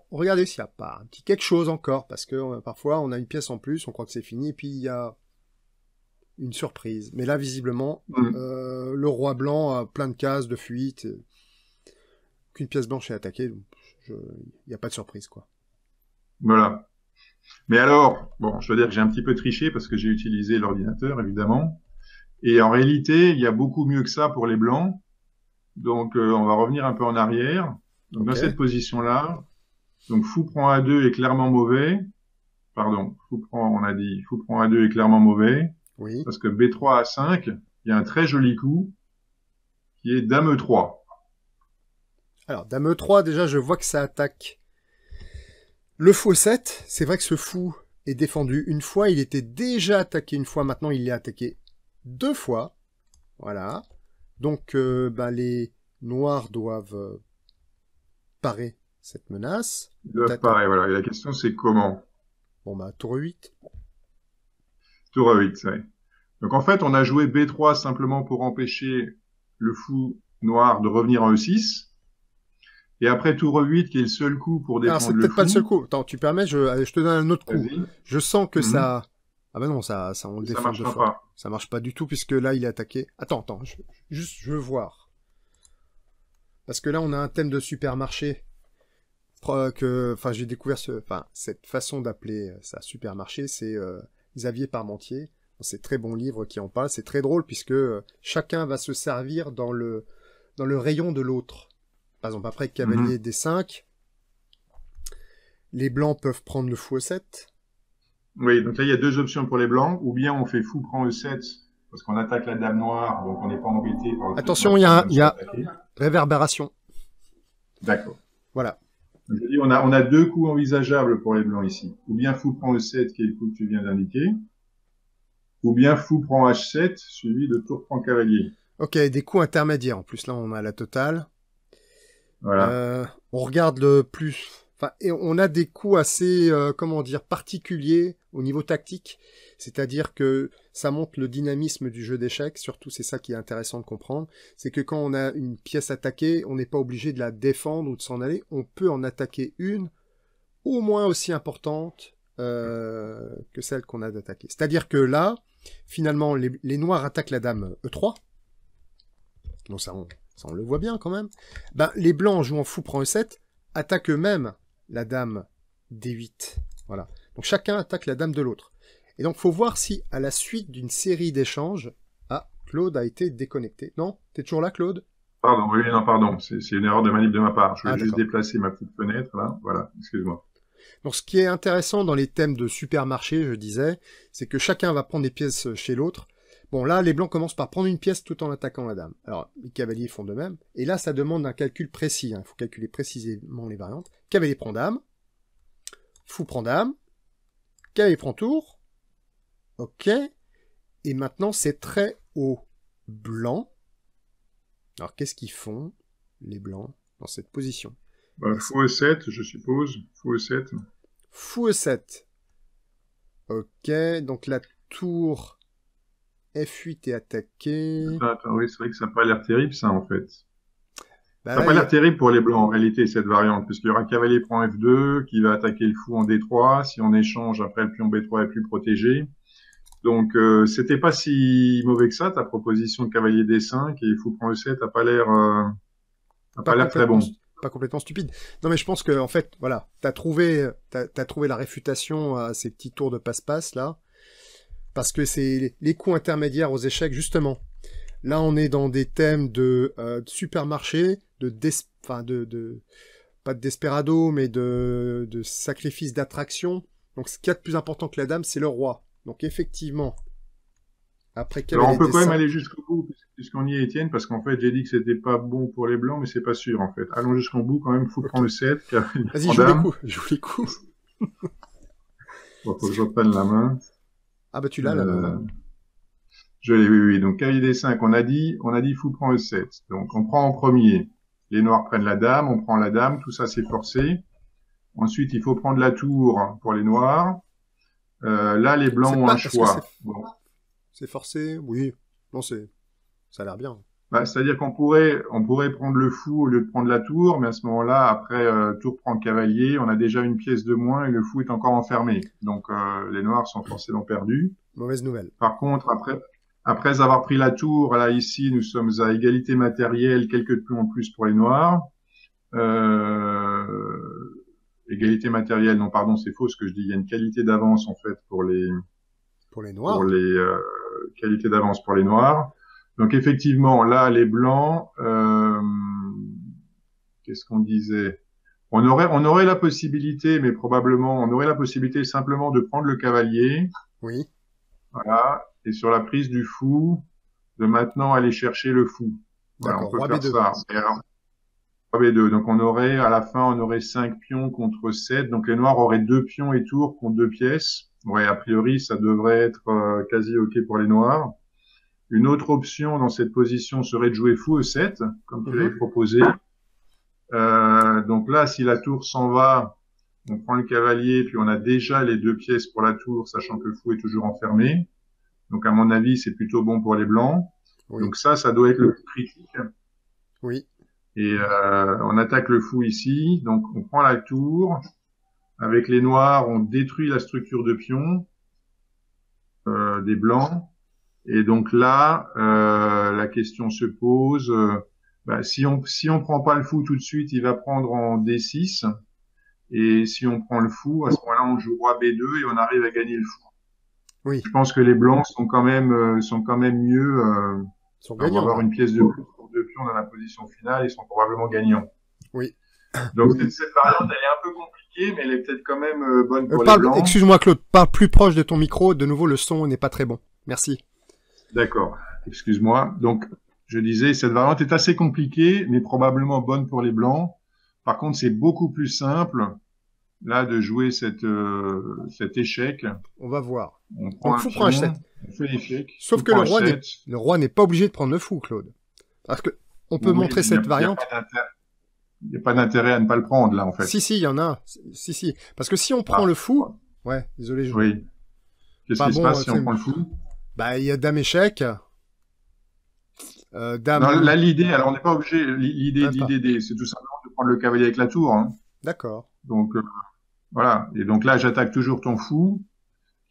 regardez s'il n'y a pas un petit quelque chose encore, parce que parfois, on a une pièce en plus, on croit que c'est fini, et puis il y a une surprise. Mais là, visiblement, le roi blanc a plein de cases de fuite. Qu'une pièce blanche est attaquée, donc il n'y a pas de surprise, quoi. Voilà. Mais alors, bon, je dois dire que j'ai un petit peu triché parce que j'ai utilisé l'ordinateur, évidemment. Et en réalité, il y a beaucoup mieux que ça pour les blancs. Donc, on va revenir un peu en arrière. Donc, dans cette position-là, donc fou prend A2 est clairement mauvais. Pardon, on a dit fou prend A2 est clairement mauvais. Oui. Parce que B3 A5, il y a un très joli coup qui est dame E3. Alors, dame E3, déjà, je vois que ça attaque le fou 7. C'est vrai que ce fou est défendu une fois. Il était déjà attaqué une fois. Maintenant, il est attaqué 2 fois. Voilà. Donc, les noirs doivent parer cette menace. Ils doivent parer, voilà. Et la question, c'est comment? Bon, tour 8. Tour 8, oui. Donc, en fait, on a joué B3 simplement pour empêcher le fou noir de revenir en E6. Et après tour 8, qui est le seul coup pour défendre le fou. Alors, c'est peut-être pas le seul coup. Attends, tu permets, je te donne un autre coup. Je sens que ça... Ah ben non, ça on le défend deux fois. Pas. Ça marche pas du tout, puisque là, il est attaqué. Attends, je veux voir. Parce que là, on a un thème de supermarché. J'ai découvert cette façon d'appeler ça supermarché, c'est Xavier Parmentier. C'est très bon livre qui en parle. C'est très drôle, puisque chacun va se servir dans le rayon de l'autre. Par exemple, après cavalier D5, les blancs peuvent prendre le fou E7. Oui, donc là, il y a deux options pour les blancs. Ou bien on fait fou prend E7, parce qu'on attaque la dame noire, donc on n'est pas embêté par le... Attention, il y a réverbération. D'accord. Voilà. Donc, je dis, on a deux coups envisageables pour les blancs ici. Ou bien fou prend E7, qui est le coup que tu viens d'indiquer. Ou bien fou prend H7, suivi de tour prend cavalier. Ok, des coups intermédiaires. En plus, là, on a la totale. Voilà. On regarde le plus... et on a des coups assez, particuliers au niveau tactique. C'est-à-dire que ça montre le dynamisme du jeu d'échecs. Surtout, c'est ça qui est intéressant de comprendre. C'est que quand on a une pièce attaquée, on n'est pas obligé de la défendre ou de s'en aller. On peut en attaquer une, au moins aussi importante que celle qu'on a d'attaquer. C'est-à-dire que là, finalement, les noirs attaquent la dame E3. Donc ça, on le voit bien quand même. Les blancs, en jouant fou prend E7, attaquent eux-mêmes la dame D8. Voilà. Donc chacun attaque la dame de l'autre. Et donc, faut voir si, à la suite d'une série d'échanges... Ah, Claude a été déconnecté. Non? T'es toujours là, Claude? Pardon, oui, non, pardon. C'est une erreur de manip de ma part. Je vais juste déplacer ma petite fenêtre, là. Voilà, excuse-moi. Donc, ce qui est intéressant dans les thèmes de supermarché, je disais, c'est que chacun va prendre des pièces chez l'autre. Bon, là, les blancs commencent par prendre une pièce tout en attaquant la dame. Alors, les cavaliers font de même. Et là, ça demande un calcul précis. Il faut calculer précisément les variantes. Cavalier prend dame. Fou prend dame. Cavalier prend tour. Ok. Et maintenant, c'est très haut blanc. Alors, qu'est-ce qu'ils font? les blancs dans cette position. Fou E7, je suppose. Fou E7. Fou E7. Ok, donc la tour F8 est attaquée. Attends, oui, c'est vrai que ça n'a pas l'air terrible, ça, en fait. Bah, Ça n'a pas l'air terrible pour les blancs, en réalité, cette variante, puisqu'il y aura cavalier prend F2, qui va attaquer le fou en D3. Si on échange, après, le pion B3 est plus protégé. Donc, c'était pas si mauvais que ça, ta proposition de cavalier D5, et fou prend E7 n'a pas l'air très bon. Pas complètement stupide. Non, mais je pense que, en fait, voilà, t'as trouvé la réfutation à ces petits tours de passe-passe, là. Parce que c'est les coups intermédiaires aux échecs, justement. Là, on est dans des thèmes de supermarché, pas de desperado, mais de sacrifice d'attraction. Donc, ce qu'il y a de plus important que la dame, c'est le roi. Donc, effectivement, après Alors, on peut quand même aller jusqu'au bout, puisqu'on y est, Étienne, parce qu'en fait, j'ai dit que c'était pas bon pour les blancs, mais c'est pas sûr, en fait. Allons jusqu'au bout, quand même, faut prendre le 7. Vas-y, joue les coups. Bon, faut que je reprenne la main. Ah, bah, tu l'as, la main. Je l'ai, oui. Donc, cavalier D5, on a dit, fou prend E7. Donc, on prend en premier. Les noirs prennent la dame, on prend la dame, tout ça, c'est forcé. Ensuite, il faut prendre la tour pour les noirs. Là, les blancs ont un choix. Bon. C'est forcé, oui. Non, ça a l'air bien. Bah, c'est-à-dire qu'on pourrait prendre le fou au lieu de prendre la tour, mais à ce moment-là, après tour prend le cavalier, on a déjà une pièce de moins et le fou est encore enfermé. Donc les noirs sont forcément perdus. Mauvaise nouvelle. Par contre, après avoir pris la tour, là ici, nous sommes à égalité matérielle, quelques pions en plus pour les noirs. Égalité matérielle, non pardon, c'est faux ce que je dis. Il y a une qualité d'avance en fait pour les noirs. Qualité d'avance pour les noirs. Donc effectivement, là, les blancs, qu'est-ce qu'on disait? On aurait la possibilité, mais probablement, on aurait la possibilité simplement de prendre le cavalier. Oui. Voilà. Et sur la prise du fou, de maintenant aller chercher le fou. Voilà, on peut faire ça. Roi B2. Donc à la fin, on aurait 5 pions contre 7. Donc les noirs auraient 2 pions et tours contre 2 pièces. Ouais, a priori, ça devrait être quasi OK pour les noirs. Une autre option dans cette position serait de jouer fou E7, comme tu l'avais proposé. Donc là, si la tour s'en va, on prend le cavalier, puis on a déjà les 2 pièces pour la tour, sachant que le fou est toujours enfermé. Donc à mon avis, c'est plutôt bon pour les blancs. Oui. Donc ça doit être le critique. Oui. Et on attaque le fou ici. Donc on prend la tour. Avec les noirs, on détruit la structure de pion des blancs. Et donc là, la question se pose. Si on prend pas le fou tout de suite, il va prendre en D6. Et si on prend le fou, à ce moment-là, on joue roi B2 et on arrive à gagner le fou. Oui. Je pense que les blancs sont quand même mieux. Sont gagnants. Avoir une pièce de plus pour 2 pions dans la position finale, ils sont probablement gagnants. Oui. Donc cette variante, elle est un peu compliquée, mais elle est peut-être quand même bonne pour les blancs. Excuse-moi Claude, parle plus proche de ton micro. De nouveau, le son n'est pas très bon. Merci. D'accord. Excuse-moi. Donc je disais, cette variante est assez compliquée, mais probablement bonne pour les blancs. Par contre, c'est beaucoup plus simple là de jouer cet échec. On va voir. On prend donc, fou prend H7. On fait l'échec. Sauf que le roi n'est pas obligé de prendre le fou, Claude. Parce que on peut montrer cette variante. Il n'y a pas d'intérêt à ne pas le prendre, là, en fait. Si, il y en a. Si. Parce que si on prend le fou... Ouais, désolé. Oui. Qu'est-ce qui se passe si on prend le fou? Bah, il y a dame échec. Dame... Non, là, l'idée, alors on n'est pas obligé... L'idée, c'est tout simplement de prendre le cavalier avec la tour. Hein. D'accord. Donc, voilà. Et donc là, j'attaque toujours ton fou,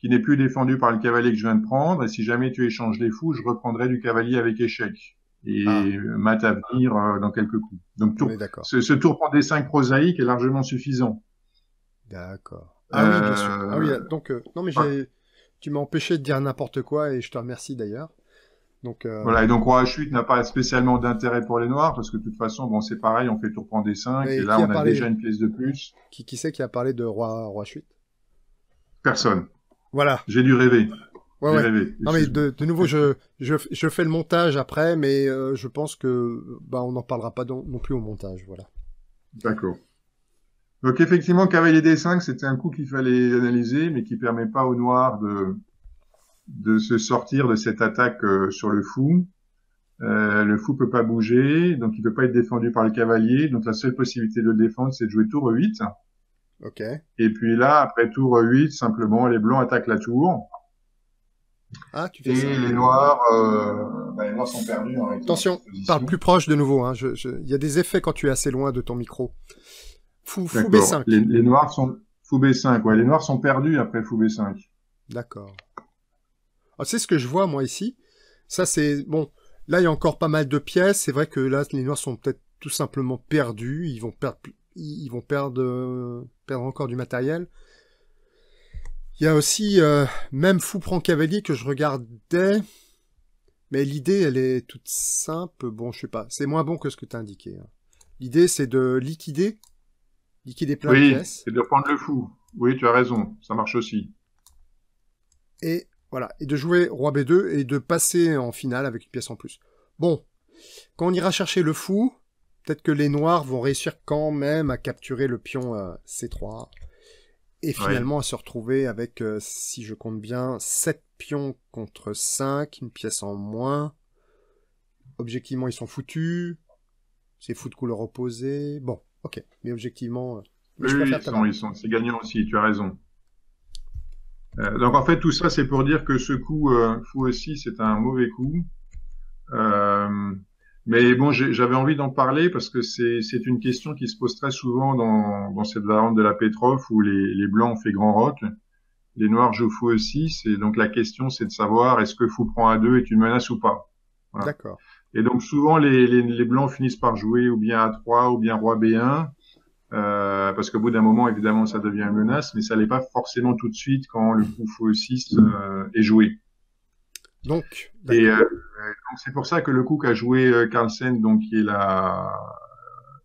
qui n'est plus défendu par le cavalier que je viens de prendre. Et si jamais tu échanges les fous, je reprendrai du cavalier avec échec. Et mat à venir dans quelques coups. Donc ce tour pour D5 prosaïque est largement suffisant. D'accord. Ah oui, bien sûr. Ah oui, donc non mais tu m'as empêché de dire n'importe quoi et je te remercie d'ailleurs. Donc voilà, et donc roi H8 n'a pas spécialement d'intérêt pour les noirs parce que de toute façon, bon, c'est pareil, on fait tour pour D5 et là on a déjà une pièce de plus. Qui c'est qui a parlé de roi H8? Personne. Voilà. J'ai dû rêver. Ouais. Non mais de nouveau je fais le montage après, mais je pense que on n'en parlera pas non plus au montage, voilà. D'accord. Donc effectivement, cavalier D5, c'était un coup qu'il fallait analyser, mais qui permet pas aux noirs de se sortir de cette attaque sur le fou. Le fou peut pas bouger, donc il peut pas être défendu par le cavalier. Donc la seule possibilité de le défendre, c'est de jouer tour 8. Ok. Et puis là, après tour 8, simplement, les blancs attaquent la tour. Ah, tu fais Et ça. les noirs sont perdus en réalité dans Attention, cette parle position. plus proche de nouveau. Hein. Il y a des effets quand tu es assez loin de ton micro. Fou D'accord. B5. Les noirs sont fou B5. Ouais, les noirs sont perdus après fou B5. D'accord. Ah, c'est ce que je vois, moi, ici. Ça, c'est... Bon, là, il y a encore pas mal de pièces. C'est vrai que là, les noirs sont peut-être tout simplement perdus. Ils vont perdre encore du matériel. Il y a aussi, même fou prend cavalier que je regardais. Mais l'idée, elle est toute simple. Bon, je sais pas. C'est moins bon que ce que tu as indiqué. Hein. L'idée, c'est de liquider plein de Oui, pièces. c'est de prendre le fou. Oui, tu as raison. Ça marche aussi. Et voilà. Et de jouer roi B2 et de passer en finale avec une pièce en plus. Bon. Quand on ira chercher le fou, peut-être que les noirs vont réussir quand même à capturer le pion C3. Et finalement à se retrouver avec, si je compte bien, 7 pions contre 5, une pièce en moins. Objectivement, ils sont foutus. C'est fou de couleur opposée. Bon, ok. Mais objectivement, mais je Oui, préfère ta variante. c'est gagnant aussi. Tu as raison. Donc en fait, tout ça, c'est pour dire que ce coup fou aussi, c'est un mauvais coup. Euh, mais bon, j'avais envie d'en parler parce que c'est une question qui se pose très souvent dans cette variante de la Petrov où les blancs ont fait grand roc, les noirs jouent fou E6 et donc la question c'est de savoir est-ce que fou prend A2 est une menace ou pas. Voilà. D'accord. Et donc souvent les blancs finissent par jouer ou bien A3 ou bien roi B1 parce qu'au bout d'un moment évidemment ça devient une menace, mais ça l'est pas forcément tout de suite quand le coup fou E6 est joué. Donc, Et d'accord. donc c'est pour ça que le coup qu'a joué Carlsen, donc qui est la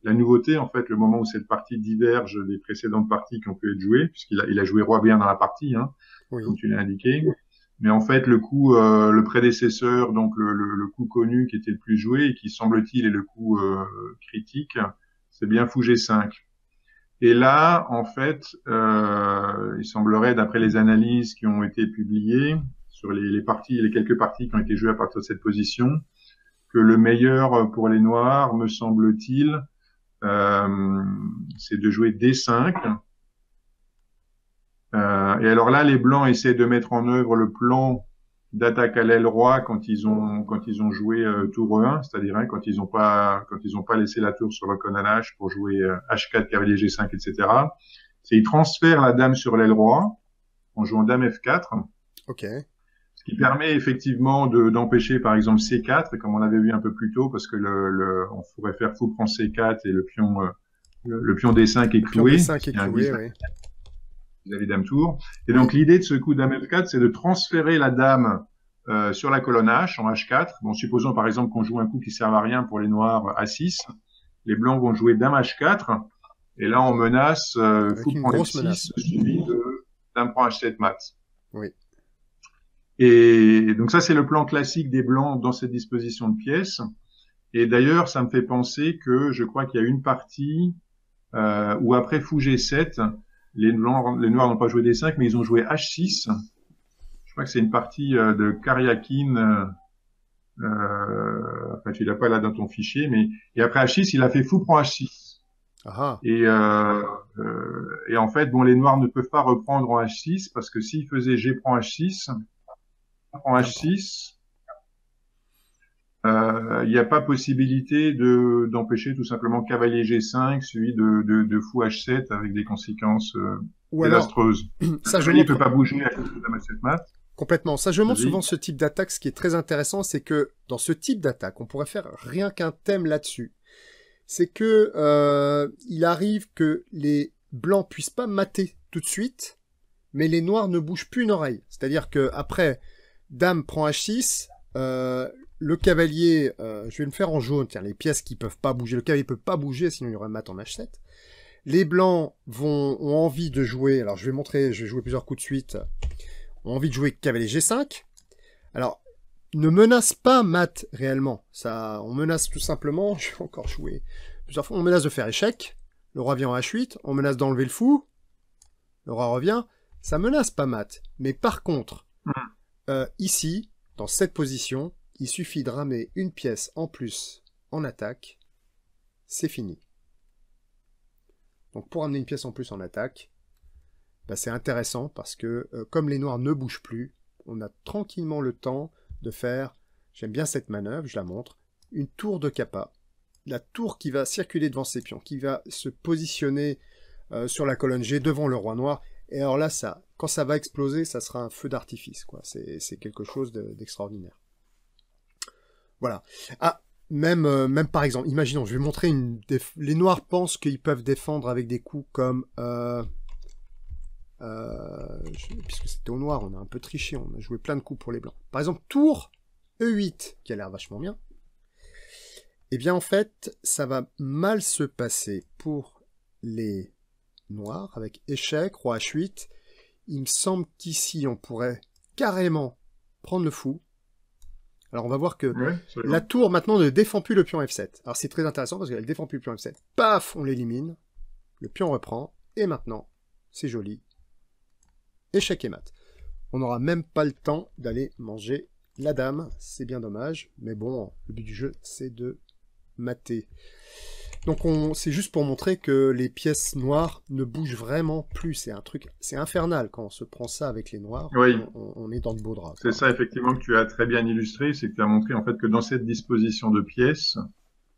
nouveauté en fait, le moment où cette partie diverge des précédentes parties qui ont pu être jouées, il a joué roi bien dans la partie, hein, comme Oui. tu l'as indiqué. Mais en fait, le coup, le prédécesseur, donc le coup connu qui était le plus joué et qui semble-t-il est le coup critique, c'est bien fou G5. Et là, en fait, il semblerait, d'après les analyses qui ont été publiées sur les quelques parties qui ont été jouées à partir de cette position, que le meilleur pour les noirs, me semble-t-il, c'est de jouer D5. Et alors là, les blancs essaient de mettre en œuvre le plan d'attaque à l'aile roi quand ils ont joué tour E1, c'est-à-dire hein, quand ils ont pas laissé la tour sur le con à l'H pour jouer H4 cavalier G5 etc. C'est ils transfèrent la dame sur l'aile roi en jouant dame F4. Ok. Ce qui permet effectivement d'empêcher par exemple C4 comme on avait vu un peu plus tôt parce que on pourrait faire fou prend C4 et le pion D5 est Le pion cloué, D5 ce est qui cloué, indique oui. vis-à-vis dame tour. Et Oui. donc l'idée de ce coup dame F4, c'est de transférer la dame sur la colonne H en H4. Bon, supposons par exemple qu'on joue un coup qui sert à rien pour les noirs A6. Les blancs vont jouer dame H4. Et là, on menace Avec fou une prend grosse F6 menace. suivi de dame prend H7 mat. Oui. Et donc ça, c'est le plan classique des blancs dans cette disposition de pièces. Et d'ailleurs, ça me fait penser que je crois qu'il y a une partie où après fou G7, les noirs n'ont pas joué D5, mais ils ont joué H6. Je crois que c'est une partie de Karyakin. Enfin, tu l'as pas là dans ton fichier, mais et après H6, il a fait fou prend H6. Ah. Et en fait, bon, les noirs ne peuvent pas reprendre en H6 parce que s'ils faisaient G prend H6, prend H6, il n'y a pas possibilité d'empêcher tout simplement cavalier G5 suivi de fou H7 avec des conséquences Ou alors, désastreuses. Le ça je cavalier peut montre pas bouger à cause de dame H7 mat. complètement. Ça je montre Vas-y. souvent ce type d'attaque. Ce qui est très intéressant, c'est que dans ce type d'attaque, on pourrait faire rien qu'un thème là-dessus. C'est que il arrive que les blancs puissent pas mater tout de suite, mais les noirs ne bougent plus une oreille. C'est-à-dire que après, dame prend H6, le cavalier, je vais le faire en jaune, tiens, les pièces qui peuvent pas bouger, le cavalier peut pas bouger, sinon il y aurait mat en H7. Les blancs ont envie de jouer, alors je vais jouer plusieurs coups de suite, ont envie de jouer cavalier G5. Alors, ne menace pas mat réellement. Ça, on menace tout simplement, je vais encore jouer plusieurs fois, on menace de faire échec, le roi vient en H8, on menace d'enlever le fou, le roi revient, ça menace pas mat. Mais par contre, ici, dans cette position, il suffit de ramer une pièce en plus en attaque, c'est fini. Donc pour ramener une pièce en plus en attaque, bah, c'est intéressant parce que comme les noirs ne bougent plus, on a tranquillement le temps de faire, j'aime bien cette manœuvre, je la montre, une tour de Kappa. La tour qui va circuler devant ses pions, qui va se positionner sur la colonne G devant le roi noir. Et alors là, quand ça va exploser, ça sera un feu d'artifice, quoi. C'est quelque chose d'extraordinaire. Voilà. Ah, même par exemple, imaginons, je vais montrer les noirs pensent qu'ils peuvent défendre avec des coups comme puisque c'était au noir, on a un peu triché, on a joué plein de coups pour les blancs. Par exemple, tour E8, qui a l'air vachement bien. Eh bien, en fait, ça va mal se passer pour les noirs, avec échec, roi H8. Il me semble qu'ici, on pourrait carrément prendre le fou. Alors, on va voir que la tour, maintenant, ne défend plus le pion F7. Alors, c'est très intéressant, parce qu'elle ne défend plus le pion F7. Paf, on l'élimine. Le pion reprend. Et maintenant, c'est joli. Échec et mat. On n'aura même pas le temps d'aller manger la dame. C'est bien dommage. Mais bon, le but du jeu, c'est de mater. Donc c'est juste pour montrer que les pièces noires ne bougent vraiment plus. C'est un truc, c'est infernal quand on se prend ça avec les noirs. Oui. On est dans de beaux draps. C'est ça effectivement que tu as très bien illustré, c'est que tu as montré en fait que dans cette disposition de pièces,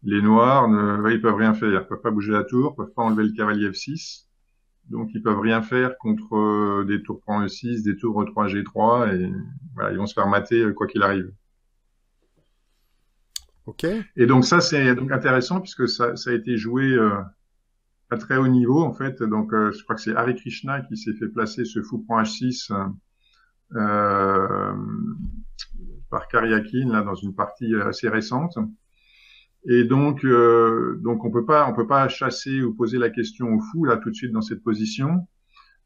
les noirs ils peuvent rien faire, ils peuvent pas bouger la tour, peuvent pas enlever le cavalier F6, donc ils peuvent rien faire contre des tours prend E6, des tours E3 G3 et voilà, ils vont se faire mater quoi qu'il arrive. Okay. Et donc ça c'est donc intéressant puisque ça a été joué à très haut niveau en fait. Donc je crois que c'est Hare Krishna qui s'est fait placer ce fou prend H6 par Karyakin là dans une partie assez récente. Et donc on peut pas chasser ou poser la question au fou là tout de suite dans cette position.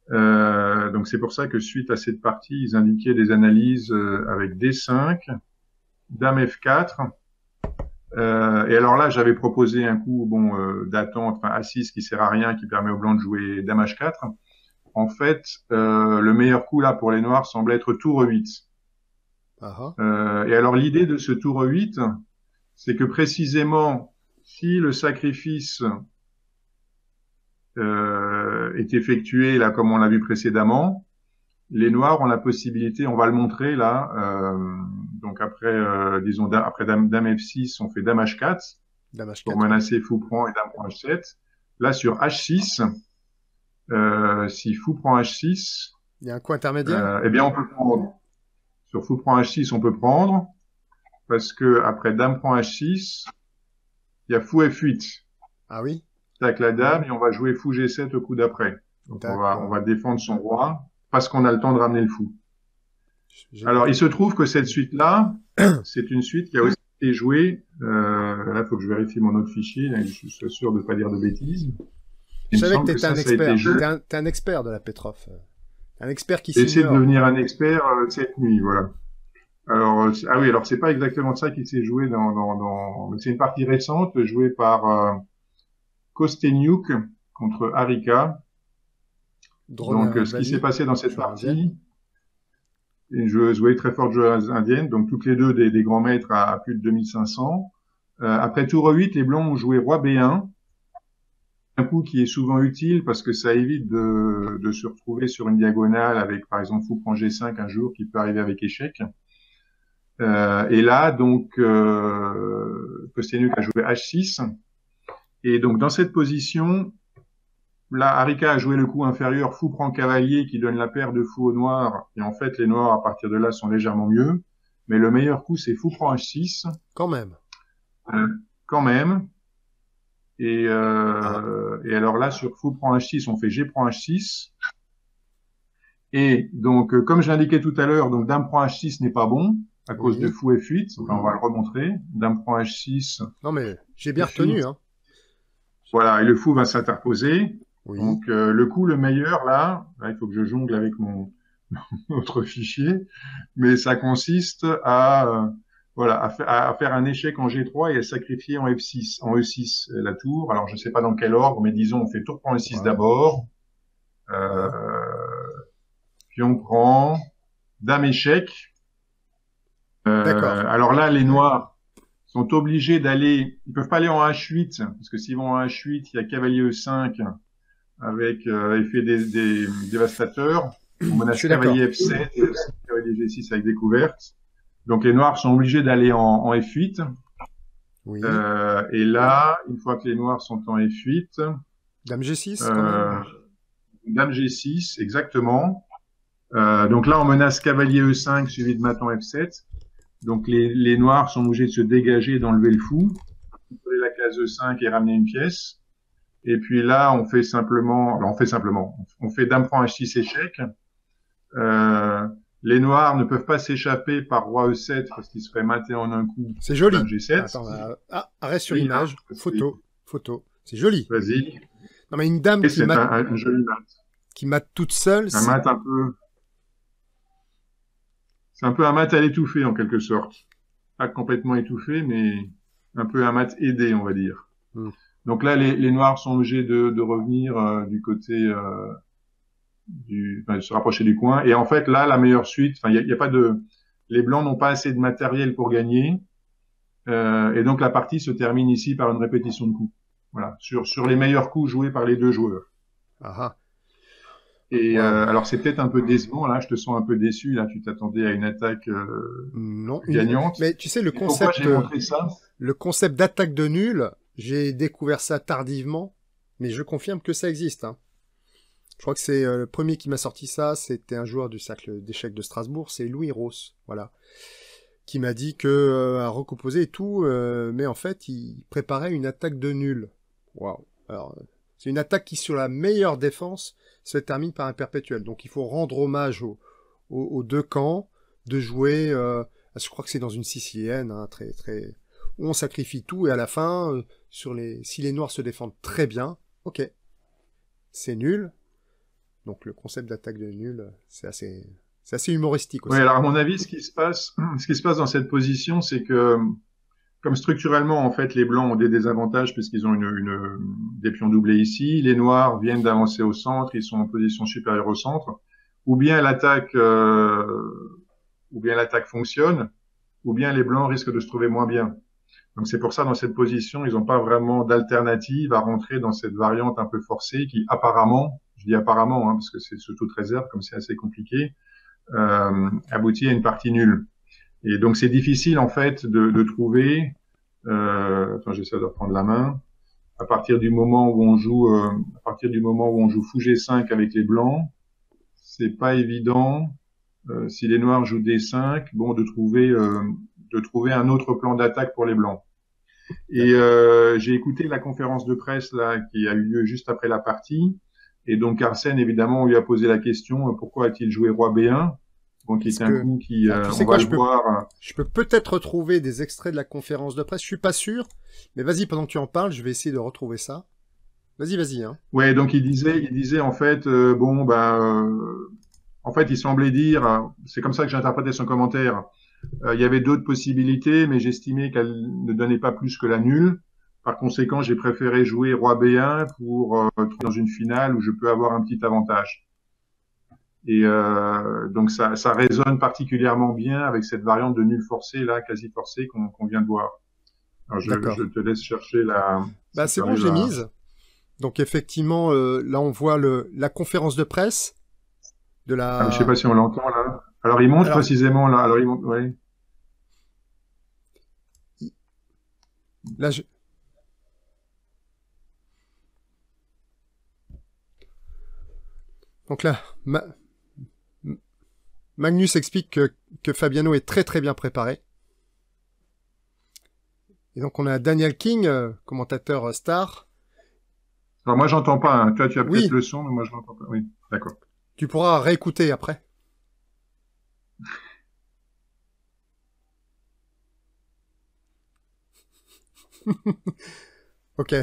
Donc c'est pour ça que suite à cette partie ils indiquaient des analyses avec D5, Dame F4. Et alors là, j'avais proposé un coup, d'attente, enfin A6 qui sert à rien, qui permet aux blancs de jouer Dame H4. En fait, le meilleur coup là pour les noirs semble être tour E8. Et alors l'idée de ce tour E8, c'est que précisément, si le sacrifice est effectué là comme on l'a vu précédemment, les noirs ont la possibilité, on va le montrer là, donc après, disons, après dame F6, on fait Dame H4, pour menacer fou prend et Dame prend H7. Là, sur H6, si fou prend H6, il y a un coup intermédiaire. Eh bien, on peut prendre. Sur fou prend H6, on peut prendre, parce que après Dame prend H6, il y a fou F8. Ah oui. Tac la dame et on va jouer fou G7 au coup d'après. Donc on va défendre son roi parce qu'on a le temps de ramener le fou. Alors, il se trouve que cette suite-là, c'est une suite qui a aussi été jouée. Là, il faut que je vérifie mon autre fichier. Là, je suis sûr de ne pas dire de bêtises. Je savais que tu étais un expert. T'es un expert de la Petrov. Un expert qui Essayer de devenir un expert cette nuit, voilà. Alors, ah oui, alors c'est pas exactement ça qui s'est joué c'est une partie récente jouée par Kosteniuk contre Harika. Donc, ce qui s'est passé dans cette partie, une joueuse très forte joueuse indienne, donc toutes les deux des grands maîtres à plus de 2500. Après tour E8, les blancs ont joué roi B1, un coup qui est souvent utile parce que ça évite de se retrouver sur une diagonale avec, par exemple, fou prend G5 un jour qui peut arriver avec échec. Et là, donc, Kosteniuk a joué H6. Et donc, dans cette position, là, Harika a joué le coup inférieur, fou prend cavalier, qui donne la paire de fous au noir. Et en fait, les noirs, à partir de là, sont légèrement mieux. Mais le meilleur coup, c'est fou prend H6. Quand même. Quand même. Et alors là, sur fou prend H6, on fait G prend H6. Et donc, comme je l'indiquais tout à l'heure, donc Dame prend H6 n'est pas bon, à cause de fou F8. Enfin, on va le remontrer. Dame prend H6. Non, mais j'ai bien retenu, hein. Voilà, et le fou va s'interposer. Oui. Donc le coup le meilleur là, il faut que je jongle avec mon autre fichier, mais ça consiste à faire un échec en G3 et à sacrifier en E6 la tour. Alors je sais pas dans quel ordre, mais disons on fait tour prend E6 d'abord, puis on prend Dame échec, D'accord. Alors là, les noirs sont obligés d'aller, ils peuvent pas aller en H8, parce que s'ils vont en H8, il y a cavalier E5 avec effet des dévastateurs. On Je menace suis d'accord. cavalier F7 et aussi cavalier G6 avec découverte. Donc les noirs sont obligés d'aller en F8. Oui. Et là, une fois que les noirs sont en F8, Dame G6, quand même. Dame G6, exactement. Donc là, on menace cavalier E5 suivi de mat en F7. Donc les noirs sont obligés de se dégager et d'enlever le fou, contrôler la case E5 et ramener une pièce. Et puis là, on fait dame prend H6 échec. Les noirs ne peuvent pas s'échapper par roi E7 parce qu'ils seraient matés en un coup. C'est joli. Dame G7. Attends, arrêt sur Oui, image. hein, Photo. C'est joli. Vas-y. Non, mais une dame Et c'est un joli mat. qui mate toute seule. Un mat un peu. C'est un peu un mat à l'étouffer en quelque sorte. Pas complètement étouffé, mais un peu un mat aidé, on va dire. Donc là, les noirs sont obligés de revenir du côté de se rapprocher du coin. Et en fait, là, la meilleure suite, enfin, il y a pas de, les blancs n'ont pas assez de matériel pour gagner, et donc la partie se termine ici par une répétition de coups. Voilà, sur les meilleurs coups joués par les deux joueurs. Ah. Et alors c'est peut-être un peu décevant là, je te sens un peu déçu là, tu t'attendais à une attaque non, gagnante. Mais tu sais le concept. Pourquoi j'ai montré ça? Le concept d'attaque de nul, j'ai découvert ça tardivement, mais je confirme que ça existe. Hein. Je crois que c'est le premier qui m'a sorti ça, c'était un joueur du cercle d'échecs de Strasbourg, c'est Louis Ross, voilà, qui m'a dit que à recomposer et tout, mais en fait il préparait une attaque de nul. Waouh. Alors c'est une attaque qui sur la meilleure défense se termine par un perpétuel. Donc il faut rendre hommage aux deux camps, de jouer. Je crois que c'est dans une sicilienne, hein, très très où on sacrifie tout et à la fin si les noirs se défendent très bien, ok, c'est nul. Donc le concept d'attaque de nul, c'est assez humoristique aussi. Oui, alors à mon avis, ce qui se passe dans cette position, c'est que comme structurellement, en fait, les blancs ont des désavantages puisqu'ils ont des pions doublés ici. Les noirs viennent d'avancer au centre, ils sont en position supérieure au centre. Ou bien l'attaque fonctionne, ou bien les blancs risquent de se trouver moins bien. Donc c'est pour ça, dans cette position, ils n'ont pas vraiment d'alternative à rentrer dans cette variante un peu forcée qui apparemment, je dis apparemment, hein, parce que c'est sous toute réserve, comme c'est assez compliqué, aboutit à une partie nulle. Et donc c'est difficile en fait de trouver. Attends, j'essaie de reprendre la main. À partir du moment où on joue fou G5 avec les blancs, c'est pas évident. Si les noirs jouent D5, bon, de trouver un autre plan d'attaque pour les blancs. Et j'ai écouté la conférence de presse là qui a eu lieu juste après la partie. Et donc Carlsen, évidemment, on lui a posé la question pourquoi a-t-il joué roi B1? Donc, qui est un coup qui, tu sais on quoi, va le voir. Je peux peut-être retrouver des extraits de la conférence de presse. Je suis pas sûr, mais vas-y, pendant que tu en parles, je vais essayer de retrouver ça. Vas-y, hein. Ouais, donc il disait en fait, en fait, il semblait dire, c'est comme ça que j'ai interprété son commentaire. Il y avait d'autres possibilités, mais j'estimais qu'elle ne donnait pas plus que la nulle. Par conséquent, j'ai préféré jouer roi B1 pour trouver dans une finale où je peux avoir un petit avantage. Et donc ça résonne particulièrement bien avec cette variante de nul forcé là, quasi forcé qu'on vient de voir. Alors je te laisse chercher la. Bah c'est bon, j'ai mise. Donc effectivement, là on voit la conférence de presse de la. Ah, je sais pas si on l'entend là. Alors il montre précisément là. Alors il montre, ouais. Là Donc là, Magnus explique que Fabiano est très très bien préparé. Et donc on a Daniel King, commentateur star. Alors moi j'entends pas, hein. Toi tu as peut-être le son, mais moi je l'entends pas. Oui, d'accord. Tu pourras réécouter après. Ok.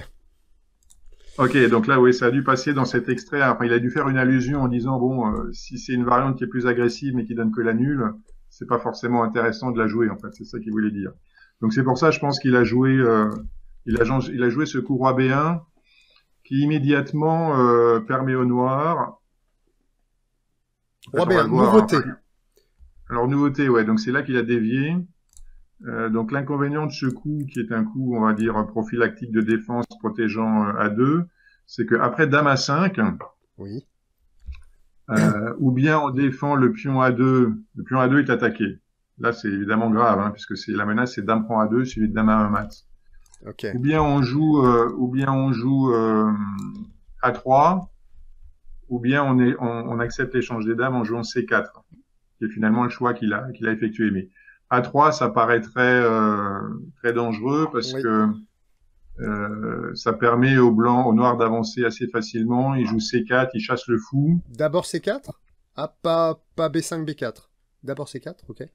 Ok, donc là, oui, ça a dû passer dans cet extrait. Enfin, il a dû faire une allusion en disant, bon, si c'est une variante qui est plus agressive mais qui donne que la nulle, c'est pas forcément intéressant de la jouer, en fait. C'est ça qu'il voulait dire. Donc c'est pour ça, je pense qu'il a joué, il a joué ce coup roi B1 qui immédiatement permet au noir. Roi B1, nouveauté. Alors nouveauté, ouais. Donc c'est là qu'il a dévié. Donc l'inconvénient de ce coup, qui est un coup, on va dire, prophylactique de défense protégeant A2, c'est que après Dame A5, Oui. ou bien on défend le pion A2, le pion A2 est attaqué. Là, c'est évidemment grave, hein, puisque c'est la menace, c'est Dame prend A2 suivi de Dame A1 mat. Ok. Ou bien on joue A3, ou bien on accepte l'échange des dames en jouant C4, qui est finalement le choix qu'il a effectué. Mais A3, ça paraît très dangereux parce Oui. que ça permet aux noirs d'avancer assez facilement. Ils jouent C4, ils chassent le fou. D'abord C4? Ah, pas B5, B4. D'abord C4, ok. Et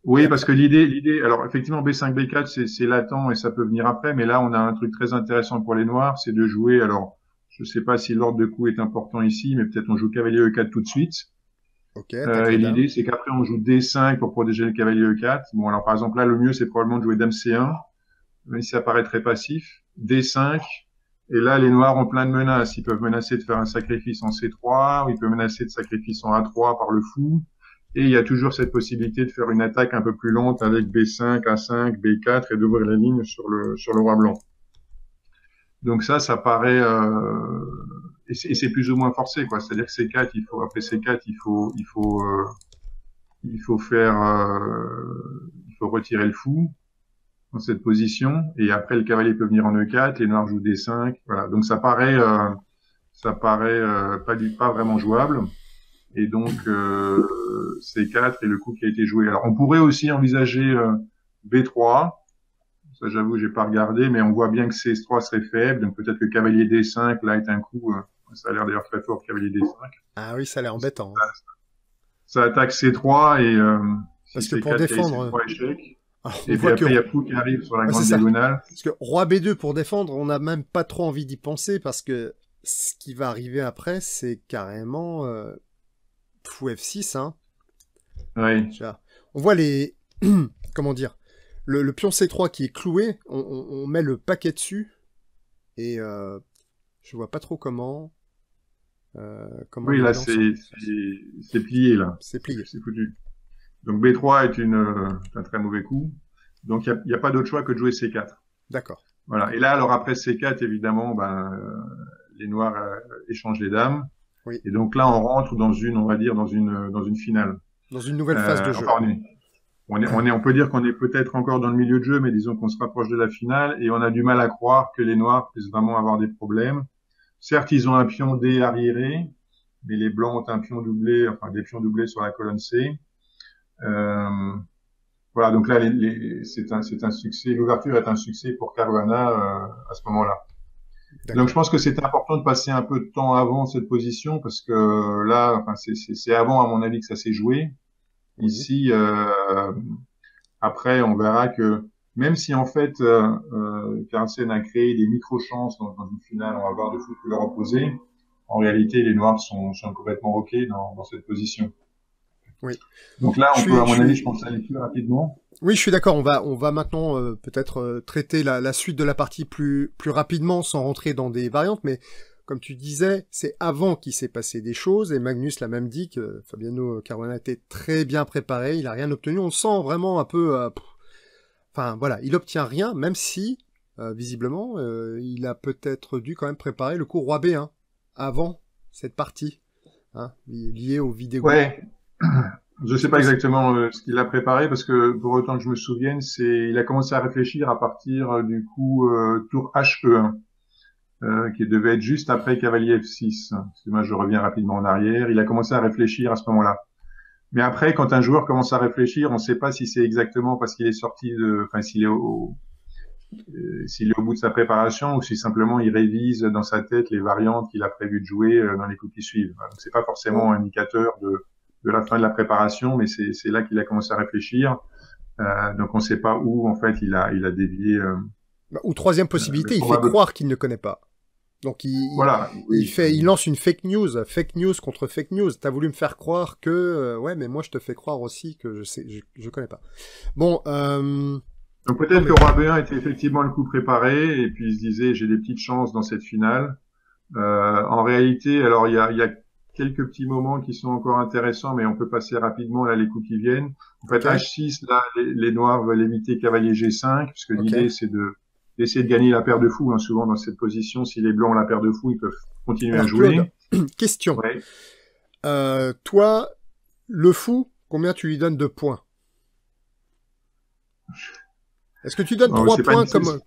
Oui, parce après? que alors effectivement B5, B4, c'est latent et ça peut venir après, mais là on a un truc très intéressant pour les noirs, c'est de jouer. Alors, je sais pas si l'ordre de coup est important ici, mais peut-être on joue cavalier E4 tout de suite. Ok, attaque Et les dames. l'idée, c'est qu'après, on joue D5 pour protéger le cavalier E4. Bon, alors par exemple, là, le mieux, c'est probablement de jouer Dame C1, même si ça paraît très passif. D5. Et là, les noirs ont plein de menaces. Ils peuvent menacer de faire un sacrifice en C3, ou ils peuvent menacer de sacrifice en A3 par le fou. Et il y a toujours cette possibilité de faire une attaque un peu plus lente avec B5, A5, B4 et d'ouvrir la ligne sur le roi blanc. Donc ça paraît et c'est plus ou moins forcé, quoi. C'est-à-dire que C4, après C4, il faut retirer le fou dans cette position, et après le cavalier peut venir en E4, les noirs jouent D5, voilà. Donc ça paraît pas vraiment jouable, et donc C4 est le coup qui a été joué. Alors on pourrait aussi envisager B3. Ça, j'avoue, j'ai pas regardé, mais on voit bien que C3 serait faible, donc peut-être que cavalier D5 là est un coup. Ça a l'air d'ailleurs très fort, cavalier D5. Ah oui, ça a l'air embêtant, hein. Ça attaque C3 et si Parce que pour C4 caille défendre, C3 échec. alors, on Et puis voit que après, il y a fou qui arrive sur la ouais, c'est grande ça. diagonale. Parce que roi B2 pour défendre, on n'a même pas trop envie d'y penser parce que ce qui va arriver après, c'est carrément fou F6, hein. Oui. On voit les comment dire, le pion C3 qui est cloué, on met le paquet dessus et je vois pas trop comment Oui, les là, blancs sont. c'est plié, là. C'est plié. C'est foutu. Donc B3 est un très mauvais coup. Donc il y a pas d'autre choix que de jouer C4. D'accord. Voilà. Et là, alors après C4, évidemment, les noirs échangent les dames. Oui. Et donc là, on rentre on va dire, dans une finale. Dans une nouvelle phase de jeu. Enfin, on peut dire qu'on est peut-être encore dans le milieu de jeu, mais disons qu'on se rapproche de la finale et on a du mal à croire que les noirs puissent vraiment avoir des problèmes. Certes, ils ont un pion D arriéré, mais les blancs ont un pion doublé, enfin des pions doublés sur la colonne C. Voilà, donc là, c'est un succès. L'ouverture est un succès pour Caruana à ce moment-là. Donc je pense que c'est important de passer un peu de temps avant cette position parce que là, enfin c'est avant à mon avis que ça s'est joué. Oui. Ici, après, on verra que même si en fait Carlsen a créé des micro-chances dans une finale, on va voir de foot leur opposé, en réalité les Noirs sont complètement roqués dans cette position. Oui. Donc là, on peut, à mon avis, je pense aller plus rapidement. Oui, je suis d'accord. On va maintenant peut-être traiter la suite de la partie plus rapidement sans rentrer dans des variantes, mais comme tu disais, c'est avant qu'il s'est passé des choses, et Magnus l'a même dit que Fabiano Caruana était très bien préparé, il a rien obtenu, on le sent vraiment un peu... Enfin voilà, il obtient rien, même si, visiblement, il a peut-être dû quand même préparer le coup roi B1 avant cette partie, hein, liée aux vidéos. Ouais. Je sais pas exactement ce qu'il a préparé parce que pour autant que je me souvienne, il a commencé à réfléchir à partir du coup tour HE1 qui devait être juste après cavalier F6. Moi, je reviens rapidement en arrière. Il a commencé à réfléchir à ce moment-là. Mais après, quand un joueur commence à réfléchir, on ne sait pas si c'est exactement parce qu'il est enfin s'il est s'il est au bout de sa préparation ou si simplement il révise dans sa tête les variantes qu'il a prévu de jouer dans les coups qui suivent. Donc c'est pas forcément un indicateur de la fin de la préparation, mais c'est là qu'il a commencé à réfléchir. Donc on ne sait pas où en fait il a dévié. Ou troisième possibilité, il fait croire qu'il ne connaît pas. Donc voilà, il lance une fake news contre fake news. T'as voulu me faire croire que ouais, mais moi je te fais croire aussi que je connais pas. Bon. Donc peut-être que roi B1 était effectivement le coup préparé et puis il se disait j'ai des petites chances dans cette finale. En réalité, alors il y a quelques petits moments qui sont encore intéressants, mais on peut passer rapidement là les coups qui viennent. En fait, Ok, H6, là, les noirs veulent éviter cavalier G5, puisque ok. l'idée c'est d'essayer de gagner la paire de fou. Hein. Souvent dans cette position, si les blancs ont la paire de fou, ils peuvent continuer à Alors Claude, jouer. question. Ouais. Toi, le fou, combien tu lui donnes de points? Est-ce que tu donnes Bon, 3 c'est pas points une,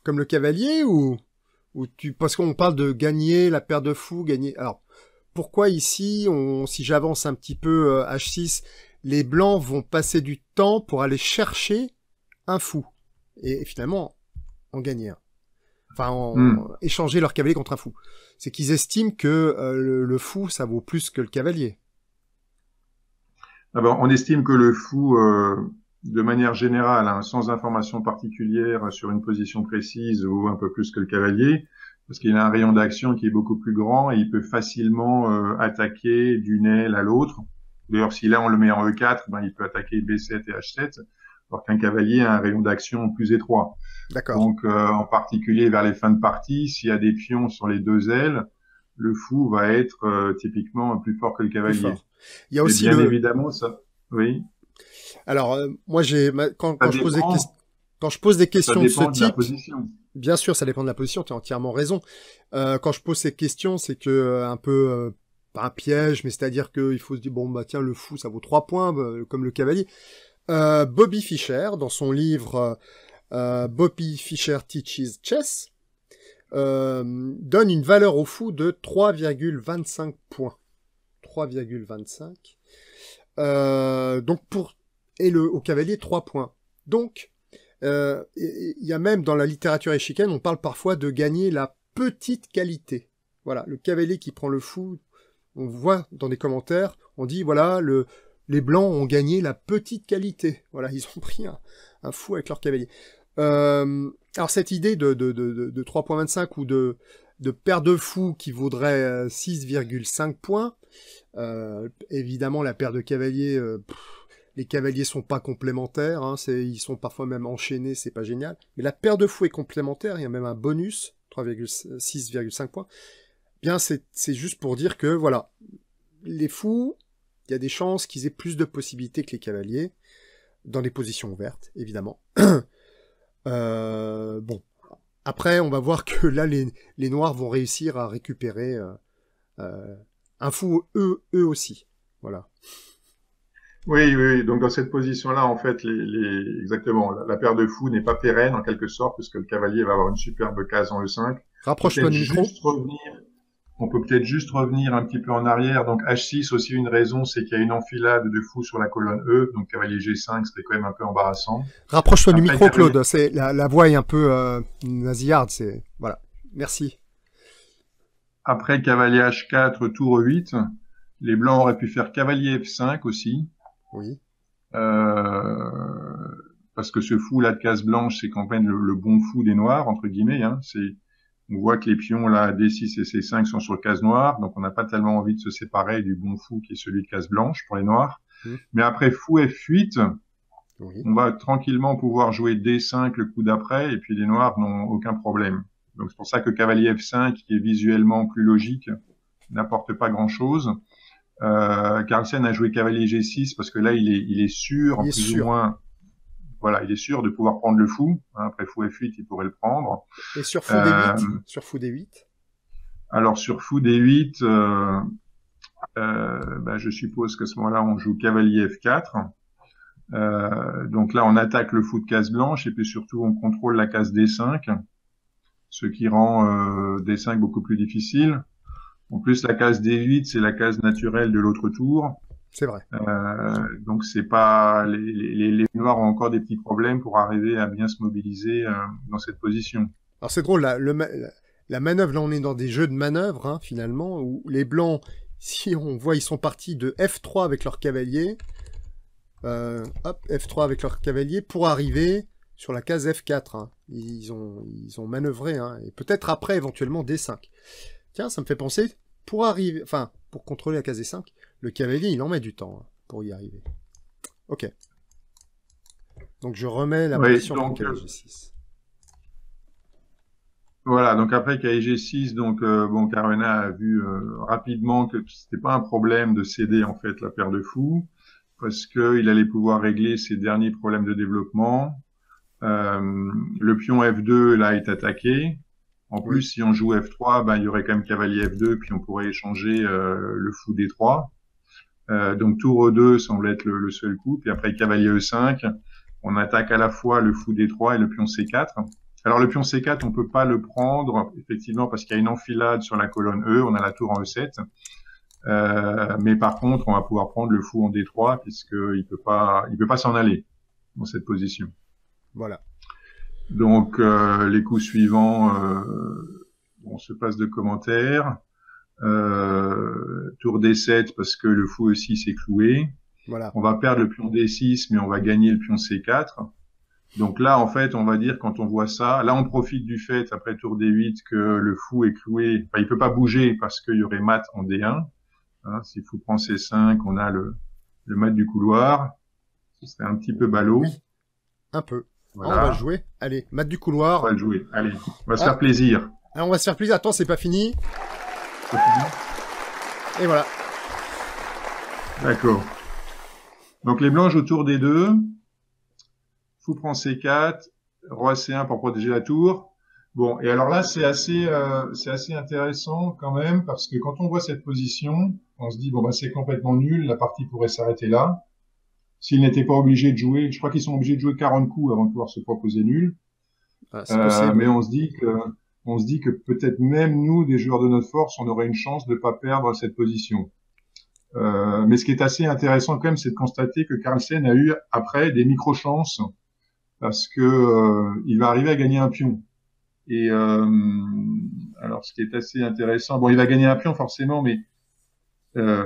comme le cavalier ou parce qu'on parle de gagner la paire de fou, gagner. Alors, pourquoi ici, si j'avance un petit peu H6, les blancs vont passer du temps pour aller chercher un fou et finalement en gagner un. Enfin, échanger leur cavalier contre un fou. C'est qu'ils estiment que le fou, ça vaut plus que le cavalier. Ah ben, on estime que le fou, de manière générale, hein, sans information particulière sur une position précise ou un peu plus que le cavalier, parce qu'il a un rayon d'action qui est beaucoup plus grand et il peut facilement attaquer d'une aile à l'autre. D'ailleurs, si là on le met en E4, ben, il peut attaquer B7 et H7, alors qu'un cavalier a un rayon d'action plus étroit. D'accord. Donc, en particulier vers les fins de partie, s'il y a des pions sur les deux ailes, le fou va être typiquement plus fort que le Plus cavalier. fort. Il y a Et aussi bien évidemment, ça, oui, Alors, moi, ça quand je pose dépend, quand je pose des ça questions de ce dépend de la type, position. bien sûr, ça dépend de la position, tu as entièrement raison. Quand je pose ces questions, c'est que un peu pas un piège, mais c'est-à-dire qu'il faut se dire bon bah tiens le fou ça vaut 3 points comme le cavalier. Bobby Fischer dans son livre Bobby Fischer Teaches Chess donne une valeur au fou de 3,25 points. 3,25. Donc au cavalier 3 points. Donc il y a même dans la littérature échiquienne, on parle parfois de gagner la petite qualité. Voilà, le cavalier qui prend le fou, on voit dans des commentaires, on dit voilà, les blancs ont gagné la petite qualité. Voilà, ils ont pris un fou avec leur cavalier. Alors cette idée de 3,25 ou de paire de fous qui vaudrait 6,5 points, évidemment la paire de cavaliers, les cavaliers sont pas complémentaires, hein, ils sont parfois même enchaînés, c'est pas génial. Mais la paire de fous est complémentaire, il y a même un bonus, 6,5 points. Bien, c'est juste pour dire que, voilà, les fous, il y a des chances qu'ils aient plus de possibilités que les cavaliers, dans les positions ouvertes, évidemment. Bon. Après, on va voir que là, les noirs vont réussir à récupérer un fou, eux aussi. Voilà. Oui, oui, oui. Donc dans cette position-là, en fait, exactement, la paire de fous n'est pas pérenne en quelque sorte, puisque le cavalier va avoir une superbe case en E5. Rapproche-toi du micro. On peut peut-être juste revenir un petit peu en arrière. Donc H6 aussi une raison, c'est qu'il y a une enfilade de fous sur la colonne E, donc cavalier G5 serait quand même un peu embarrassant. Rapproche-toi du micro, cavalier... Claude. C'est la voix est un peu nasillarde. C'est voilà. Merci. Après cavalier H4, tour E8, les blancs auraient pu faire cavalier F5 aussi. Oui. Parce que ce fou là de case blanche, c'est quand même le bon fou des noirs entre guillemets. Hein. On voit que les pions là D6 et C5 sont sur case noire, donc on n'a pas tellement envie de se séparer du bon fou qui est celui de case blanche pour les noirs. Mais après fou F8, oui. on va tranquillement pouvoir jouer D5 le coup d'après, et puis les noirs n'ont aucun problème. Donc c'est pour ça que cavalier F5, qui est visuellement plus logique, n'apporte pas grand-chose. Carlsen a joué cavalier G6 parce que là il est sûr, en plus ou moins, voilà, il est sûr de pouvoir prendre le fou. Hein, après fou F8, il pourrait le prendre. Et sur fou D8, sur fou D8. Alors sur fou D8, je suppose qu'à ce moment-là on joue cavalier F4. Donc là on attaque le fou de case blanche et puis surtout on contrôle la case D5, ce qui rend D5 beaucoup plus difficile. En plus, la case D8, c'est la case naturelle de l'autre tour. C'est vrai. Donc, c'est pas les noirs ont encore des petits problèmes pour arriver à bien se mobiliser dans cette position. Alors c'est drôle, la manœuvre, là on est dans des jeux de manœuvre, hein, finalement, où les blancs, si on voit, ils sont partis de F3 avec leur cavalier, F3 avec leur cavalier, pour arriver sur la case F4. Hein. Ils ont manœuvré, hein, et peut-être après, éventuellement, D5. Tiens, ça me fait penser, pour contrôler la case D5, le cavalier, il en met du temps hein, pour y arriver. Ok. Donc je remets la position pour le cavalier G6. Voilà, donc après KI G6, donc bon, Caruana a vu rapidement que c'était pas un problème de céder en fait la paire de fous, parce que il allait pouvoir régler ses derniers problèmes de développement. Le pion F2 là est attaqué. En plus, Oui, si on joue F3, ben il y aurait quand même cavalier F2, puis on pourrait échanger le fou D3. Donc tour E2 semble être le seul coup. Puis après cavalier E5, on attaque à la fois le fou D3 et le pion C4. Alors le pion C4, on peut pas le prendre effectivement parce qu'il y a une enfilade sur la colonne E. On a la tour en E7. Mais par contre, on va pouvoir prendre le fou en D3 puisqu'il peut pas s'en aller dans cette position. voilà. Donc les coups suivants, on se passe de commentaires. Tour D7 parce que le fou E6 est cloué. Voilà. On va perdre le pion D6, mais on va gagner le pion C4. Donc là, en fait, on va dire quand on voit ça, là on profite du fait après tour D8 que le fou est cloué. Enfin, il peut pas bouger parce qu'il y aurait mat en D1. Hein, si le fou prend C5, on a le mat du couloir. Ce serait un petit peu ballot. Oui, un peu. Ah, on va le Voilà, jouer. Allez, mat du on va couloir. le jouer. Allez, on va se Ah, faire plaisir. alors on va se faire plaisir. Attends, c'est pas fini. C'est fini. Et voilà. D'accord. Donc les blancs jouent tour D2. Fou prend C4, roi C1 pour protéger la tour. Bon, et alors là, c'est assez intéressant quand même, parce que quand on voit cette position, on se dit, bon, bah, c'est complètement nul, la partie pourrait s'arrêter là. S'ils n'étaient pas obligés de jouer, je crois qu'ils sont obligés de jouer 40 coups avant de pouvoir se proposer nul. Ah, c'est possible, Mais oui. on se dit que peut-être même nous, des joueurs de notre force, on aurait une chance de pas perdre cette position. Mais ce qui est assez intéressant quand même, c'est de constater que Carlsen a eu après des micro-chances parce que il va arriver à gagner un pion. Et alors, ce qui est assez intéressant, bon, il va gagner un pion forcément, mais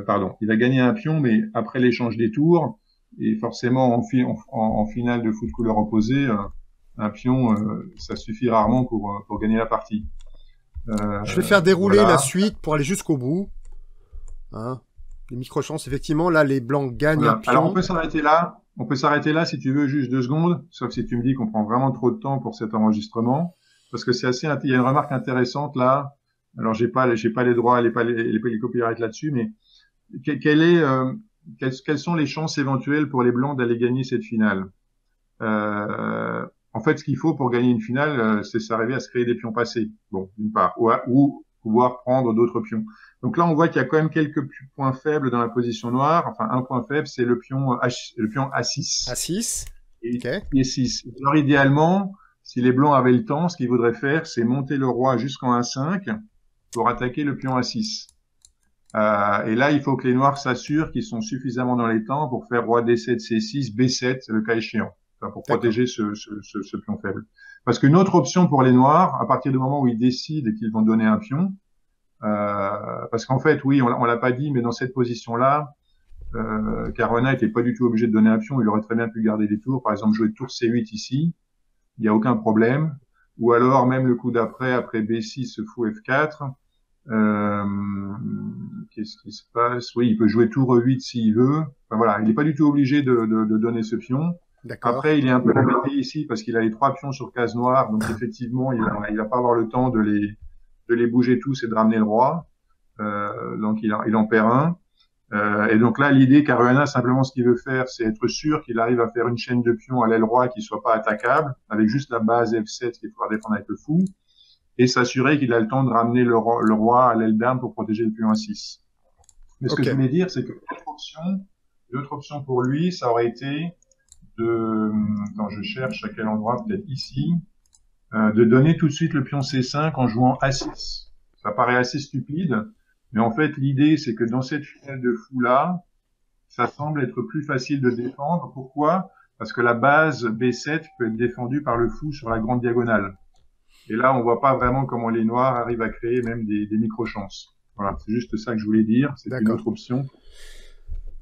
pardon, il va gagner un pion, mais après l'échange des tours, et forcément en finale de foot couleur opposée, un pion, ça suffit rarement pour gagner la partie. Je vais faire dérouler la Voilà. suite pour aller jusqu'au bout. Hein. Les micro-chances, effectivement, là, les blancs gagnent un Voilà. Alors on pion. peut s'arrêter là. On peut s'arrêter là si tu veux juste 2 secondes, sauf si tu me dis qu'on prend vraiment trop de temps pour cet enregistrement, parce que c'est assez. Il y a une remarque intéressante là. Alors j'ai pas les droits, les copyrights là-dessus, mais quelle est, quelles sont les chances éventuelles pour les blancs d'aller gagner cette finale? En fait, ce qu'il faut pour gagner une finale, c'est s'arriver à se créer des pions passés. Bon, d'une part, ou pouvoir prendre d'autres pions. Donc là, on voit qu'il y a quand même quelques points faibles dans la position noire. Enfin, un point faible, c'est le pion A6 A6. et Ok. E6. Alors idéalement, si les blancs avaient le temps, ce qu'ils voudraient faire, c'est monter le roi jusqu'en A5 pour attaquer le pion A6. Et là, il faut que les noirs s'assurent qu'ils sont suffisamment dans les temps pour faire roi D7, C6, B7, le cas échéant, enfin, pour D'accord. protéger ce pion faible. Parce qu'une autre option pour les noirs, à partir du moment où ils décident qu'ils vont donner un pion, parce qu'en fait, oui, on l'a pas dit, mais dans cette position-là, Caruana n'était pas du tout obligé de donner un pion, il aurait très bien pu garder des tours, par exemple jouer tour C8 ici, il n'y a aucun problème, ou alors même le coup d'après, après B6, fou F4, euh, qu'est-ce qui se passe? Oui, il peut jouer tour E8 s'il veut. Enfin, voilà, il n'est pas du tout obligé de donner ce pion. D'accord. Après, il est un peu embêté ici parce qu'il a les 3 pions sur case noire, donc effectivement, il va pas avoir le temps de les bouger tous et de ramener le roi. Donc il en perd un. Et donc là, l'idée, Caruana, simplement ce qu'il veut faire, c'est être sûr qu'il arrive à faire une chaîne de pions à l'aile roi qui soit pas attaquable, avec juste la base F7 qu'il faudra défendre avec le fou, et s'assurer qu'il a le temps de ramener le roi à l'aile dame pour protéger le pion A6. Mais ce que Ok. je voulais dire, c'est que l'autre option pour lui, ça aurait été de, quand je cherche à quel endroit, peut-être ici, de donner tout de suite le pion C5 en jouant A6. Ça paraît assez stupide, mais en fait, l'idée, c'est que dans cette finale de fou-là, ça semble être plus facile de défendre. Pourquoi? Parce que la base B7 peut être défendue par le fou sur la grande diagonale. Et là, on voit pas vraiment comment les noirs arrivent à créer même des micro-chances. Voilà, c'est juste ça que je voulais dire. C'est une D'accord. autre option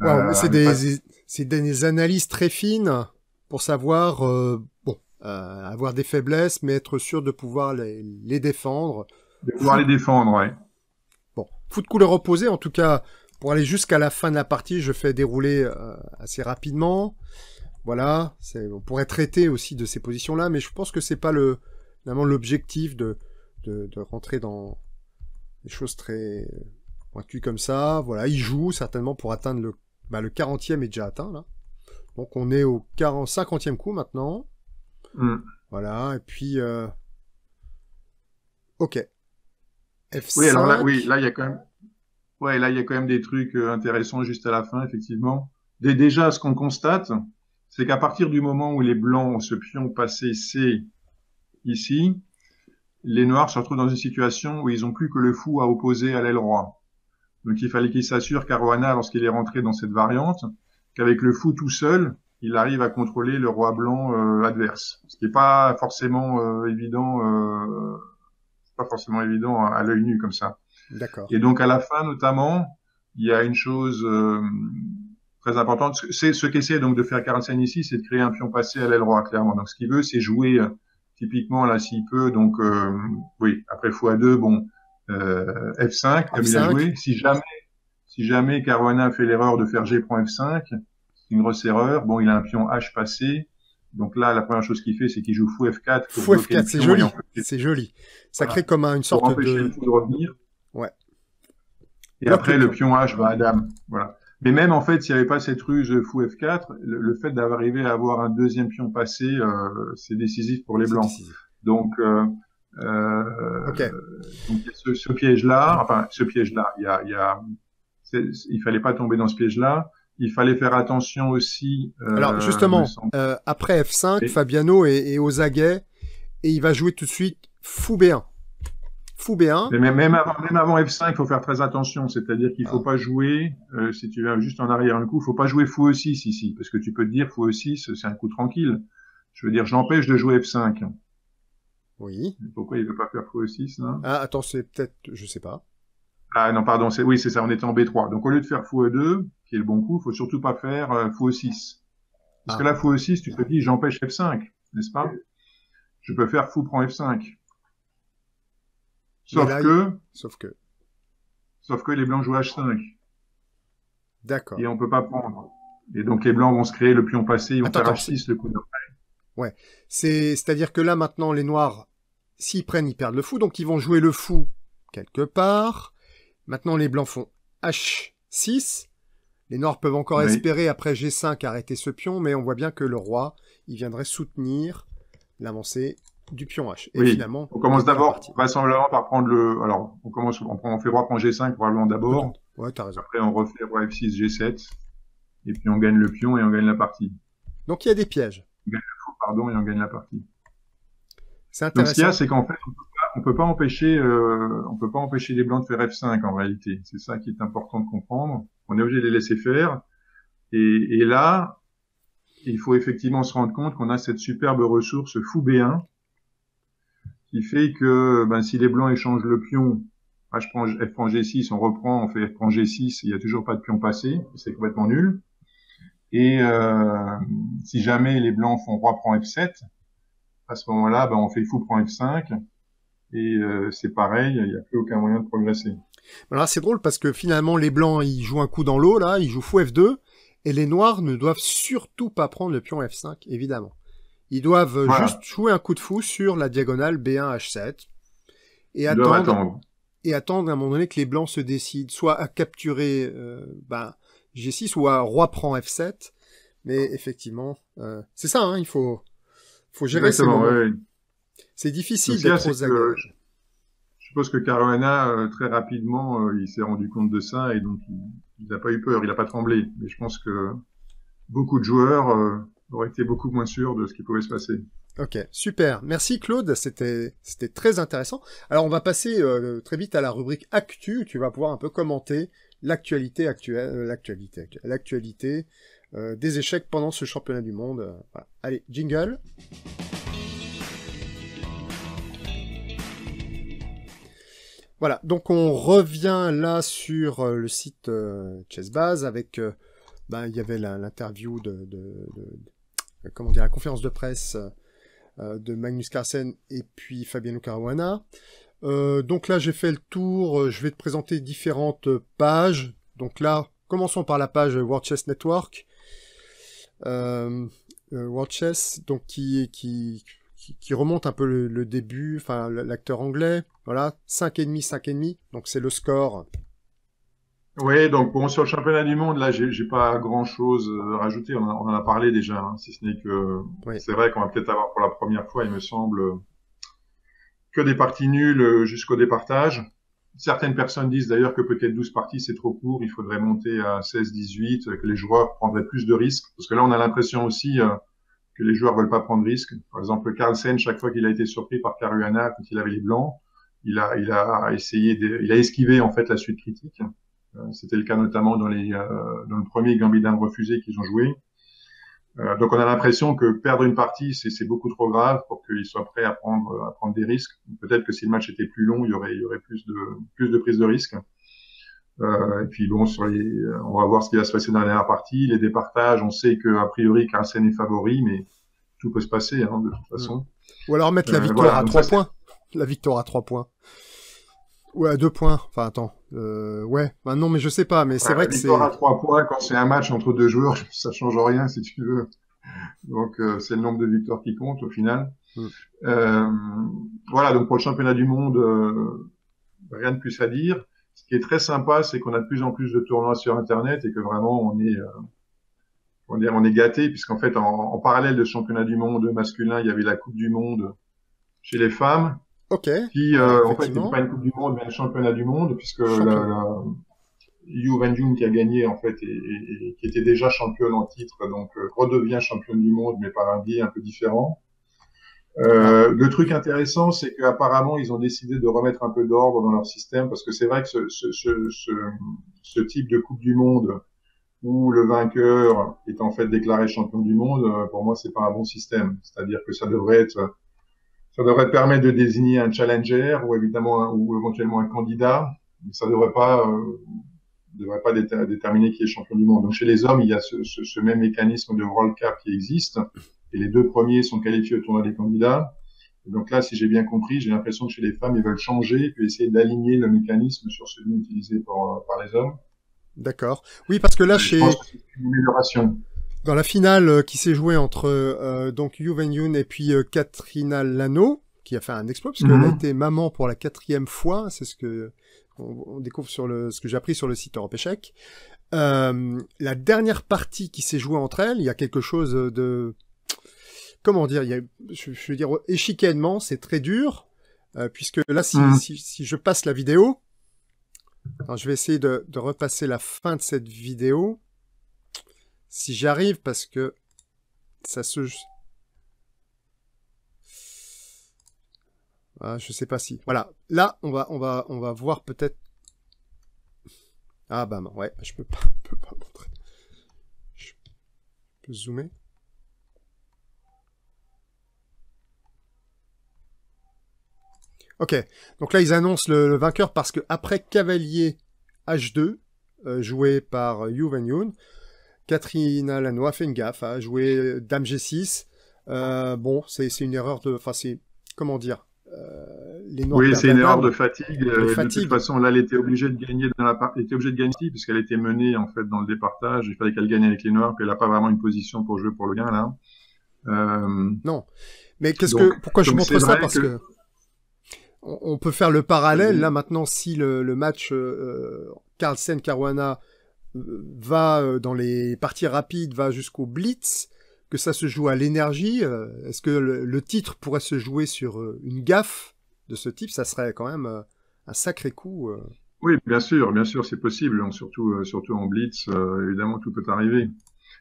Waouh, mais à ne pas. c'est des analyses très fines pour savoir, bon, avoir des faiblesses, mais être sûr de pouvoir les défendre. De pouvoir les Foot, défendre, ouais. bon, foot couleur opposée, en tout cas, pour aller jusqu'à la fin de la partie, je fais dérouler assez rapidement. Voilà, on pourrait traiter aussi de ces positions-là, mais je pense que c'est pas finalement l'objectif de de rentrer dans des choses très pointues comme ça. Voilà, il joue certainement pour atteindre le 40e est déjà atteint, là. Donc on est au 50e coup maintenant. Voilà, et puis... Ok. F5. Oui, alors là, là, il y a quand même... Ouais, là, il y a quand même des trucs intéressants juste à la fin, effectivement. Déjà, ce qu'on constate, c'est qu'à partir du moment où les blancs ont ce pion passé C ici, les noirs se retrouvent dans une situation où ils n'ont plus que le fou à opposer à l'aile roi. Donc il fallait qu'il s'assure, Caruana, lorsqu'il est rentré dans cette variante, qu'avec le fou tout seul, il arrive à contrôler le roi blanc adverse. Ce qui n'est pas forcément évident, à l'œil nu comme ça. D'accord. Et donc à la fin, notamment, il y a une chose très importante. C'est ce qu'essaie donc de faire Carlsen ici, c'est de créer un pion passé à l'aile roi, clairement. Donc ce qu'il veut, c'est jouer typiquement là s'il peut. Donc oui, après x2, bon, F5 comme il a joué. Si jamais Caruana fait l'erreur de faire G prend F5, c'est une grosse erreur. Bon, il a un pion H passé. Donc là, la première chose qu'il fait, c'est qu'il joue fou F4. Fou F4, c'est joli. C'est joli. Ça crée comme une sorte pour empêcher de... le fou de revenir. Ouais. Et après, le pion H va à dame. Voilà. Mais même, en fait, s'il n'y avait pas cette ruse fou F4, le fait d'arriver à avoir un deuxième pion passé, c'est décisif pour les blancs. Donc, okay. Donc, ce piège-là, enfin, ce piège-là, il fallait pas tomber dans ce piège-là. Il fallait faire attention aussi. Alors, justement, après F5, Fabiano est aux aguets et il va jouer tout de suite fou B1. Fou B1. Mais même avant F5, il faut faire très attention. C'est-à-dire qu'il faut pas jouer, si tu vas juste en arrière un coup, il faut pas jouer fou E6 ici. Parce que tu peux te dire fou E6, c'est un coup tranquille. Je veux dire, j'empêche de jouer F5. Oui. Pourquoi il veut pas faire fou E6, là? Ah, attends, c'est peut-être, je sais pas. Ah, non, pardon, oui, c'est ça, on était en B3. Donc, au lieu de faire fou E2, qui est le bon coup, il faut surtout pas faire fou E6. Parce que là, fou E6, tu te dis, j'empêche F5, n'est-ce pas? Je peux faire fou prend F5. Sauf que les blancs jouent H5. D'accord. Et on peut pas prendre. Et donc, les blancs vont se créer le pion passé, ils vont faire H6 le coup d'après. Ouais. C'est-à-dire que là, maintenant, les noirs, s'ils prennent, ils perdent le fou, donc ils vont jouer le fou quelque part. Maintenant, les blancs font H6. Les noirs peuvent encore espérer, après G5, arrêter ce pion, mais on voit bien que le roi, il viendrait soutenir l'avancée du pion H. Et finalement, on commence d'abord, vraisemblablement, par prendre alors, on fait roi prend G5, probablement d'abord. Ouais, t'as raison. Après, on refait roi F6, G7. Et puis, on gagne le pion et on gagne la partie. Donc, il y a des pièges. On gagne le fou, pardon, et on gagne la partie. C'est intéressant. Donc, ce qu'il y a, c'est qu'en fait, on peut pas empêcher les blancs de faire F5, en réalité. C'est ça qui est important de comprendre. On est obligé de les laisser faire. Et là, il faut effectivement se rendre compte qu'on a cette superbe ressource fou B1 qui fait que si les blancs échangent le pion, F prend G6, on reprend, on fait F prend G6, il n'y a toujours pas de pion passé, c'est complètement nul. Et si jamais les blancs font roi prend F7, à ce moment-là, on fait fou prend F5, et c'est pareil, il n'y a plus aucun moyen de progresser. Alors c'est drôle parce que finalement les blancs ils jouent un coup dans l'eau là, ils jouent fou F2 et les noirs ne doivent surtout pas prendre le pion F5 évidemment. Ils doivent juste jouer un coup de fou sur la diagonale B1 H7 et attendre à un moment donné que les blancs se décident soit à capturer G6 ou à roi prend F7. Mais effectivement c'est ça il faut gérer ces moments. Ouais. C'est difficile d'être aux aguets. Je suppose que Caruana, très rapidement, il s'est rendu compte de ça et donc il n'a pas eu peur, il n'a pas tremblé. Mais je pense que beaucoup de joueurs auraient été beaucoup moins sûrs de ce qui pouvait se passer. Ok, super. Merci Claude, c'était très intéressant. Alors on va passer très vite à la rubrique Actu, où tu vas pouvoir un peu commenter l'actualité des échecs pendant ce championnat du monde. Voilà. Allez, jingle. Voilà, donc on revient là sur le site Chessbase avec, il y avait l'interview la conférence de presse de Magnus Carlsen et puis Fabiano Caruana. Donc là j'ai fait le tour, je vais te présenter différentes pages. Donc là, commençons par la page World Chess Network. World Chess, donc qui qui remonte un peu le début, enfin l'acteur anglais, voilà, 5,5, 5,5, donc c'est le score. Oui, donc bon, sur le championnat du monde, là, j'ai pas grand-chose à rajouter. On en a parlé déjà, hein, si ce n'est que Oui, c'est vrai qu'on va peut-être avoir pour la première fois, il me semble, que des parties nulles jusqu'au départage. Certaines personnes disent d'ailleurs que peut-être 12 parties, c'est trop court, il faudrait monter à 16, 18, que les joueurs prendraient plus de risques. Parce que là, on a l'impression aussi que les joueurs veulent pas prendre de risques. Par exemple, Carlsen, chaque fois qu'il a été surpris par Caruana, quand il avait les blancs, il a essayé il a esquivé en fait la suite critique. C'était le cas notamment dans dans le premier Gambit refusé qu'ils ont joué. Donc on a l'impression que perdre une partie, c'est beaucoup trop grave pour qu'ils soient prêts à prendre des risques. Peut-être que si le match était plus long, il y aurait plus de prise de risque. Et puis bon, on va voir ce qui va se passer dans la dernière partie. Les départages, on sait que a priori Carlsen est favori, mais tout peut se passer hein, de toute façon. Ou alors mettre la victoire voilà, à 3 points. La victoire à 3 points. Ou à 2 points. Enfin, attends. Ouais. Bah, non, mais je sais pas. Mais c'est vrai que c'est... La victoire à 3 points, quand c'est un match entre deux joueurs, ça change rien, si tu veux. Donc, c'est le nombre de victoires qui compte, au final. Voilà, donc pour le championnat du monde, rien de plus à dire. Ce qui est très sympa, c'est qu'on a de plus en plus de tournois sur Internet et que vraiment, on est gâté, puisqu'en fait, en parallèle de ce championnat du monde masculin, il y avait la Coupe du monde chez les femmes. Ok. Qui, en fait, n'était pas une Coupe du Monde, mais un championnat du monde, puisque Yu Wenjun qui a gagné, en fait, et qui était déjà championne en titre, donc redevient championne du monde, mais par un biais un peu différent. Le truc intéressant, c'est qu'apparemment, ils ont décidé de remettre un peu d'ordre dans leur système, parce que c'est vrai que ce type de Coupe du Monde, où le vainqueur est en fait déclaré champion du monde, pour moi, c'est pas un bon système. C'est-à-dire que ça devrait permettre de désigner un challenger ou évidemment ou éventuellement un candidat, mais ça devrait pas déterminer qui est champion du monde. Donc chez les hommes, il y a ce même mécanisme de World Cup qui existe, et les deux premiers sont qualifiés au tournoi des candidats. Et donc là, si j'ai bien compris, j'ai l'impression que chez les femmes, ils veulent changer et essayer d'aligner le mécanisme sur celui utilisé par les hommes. D'accord. Oui, parce que là, je pense que c'est une amélioration. Dans la finale qui s'est jouée entre donc Yu Wenyun et puis Katrina Lano, qui a fait un exploit, parce qu'elle a été maman pour la 4e fois, c'est ce que on découvre sur ce que j'ai appris sur le site Europe Échec. La dernière partie qui s'est jouée entre elles, il y a quelque chose de... Comment dire, je veux dire, échiquènement, c'est très dur, puisque là, si je passe la vidéo, alors je vais essayer de repasser la fin de cette vidéo, si j'arrive, parce que ça se... Ah, je sais pas si... Voilà, là, on va voir peut-être... Ah bah non, ouais, je peux pas montrer. Je peux zoomer. Ok, donc là, ils annoncent le vainqueur parce que après Cavalier H2, joué par Yu Wenyun, Katrina Lano a fait une gaffe, a joué Dame G6. Bon, c'est une erreur de... Enfin, c'est... Comment dire les noirs. Oui, c'est une erreur de fatigue. De toute façon, là, elle était obligée de gagner elle était obligée de gagner puisqu'elle était menée, en fait, dans le départage. Il fallait qu'elle gagne avec les noirs, puis elle n'a pas vraiment une position pour jouer pour le gain, là. Non. Mais pourquoi je montre ça? Parce que on peut faire le parallèle. Là, maintenant, si le match Carlsen-Caruana va dans les parties rapides, va jusqu'au blitz, que ça se joue à l'énergie, est-ce que le titre pourrait se jouer sur une gaffe de ce type? Ça serait quand même un sacré coup. Oui, bien sûr, c'est possible, surtout en blitz, évidemment, tout peut arriver.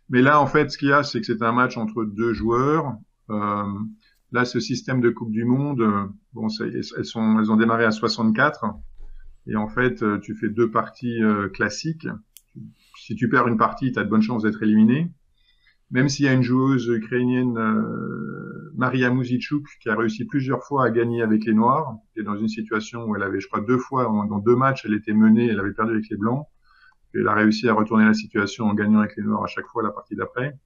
Mais là, en fait, ce qu'il y a, c'est que c'est un match entre deux joueurs. Là, ce système de Coupe du Monde, bon, elles ont démarré à 64, et en fait, tu fais deux parties classiques. Si tu perds une partie, tu as de bonnes chances d'être éliminé. Même s'il y a une joueuse ukrainienne, Maria Muzichuk, qui a réussi plusieurs fois à gagner avec les Noirs, qui est dans une situation où elle avait, je crois, 2 fois, dans 2 matchs, elle était menée, elle avait perdu avec les Blancs. Et elle a réussi à retourner la situation en gagnant avec les Noirs à chaque fois la partie d'après.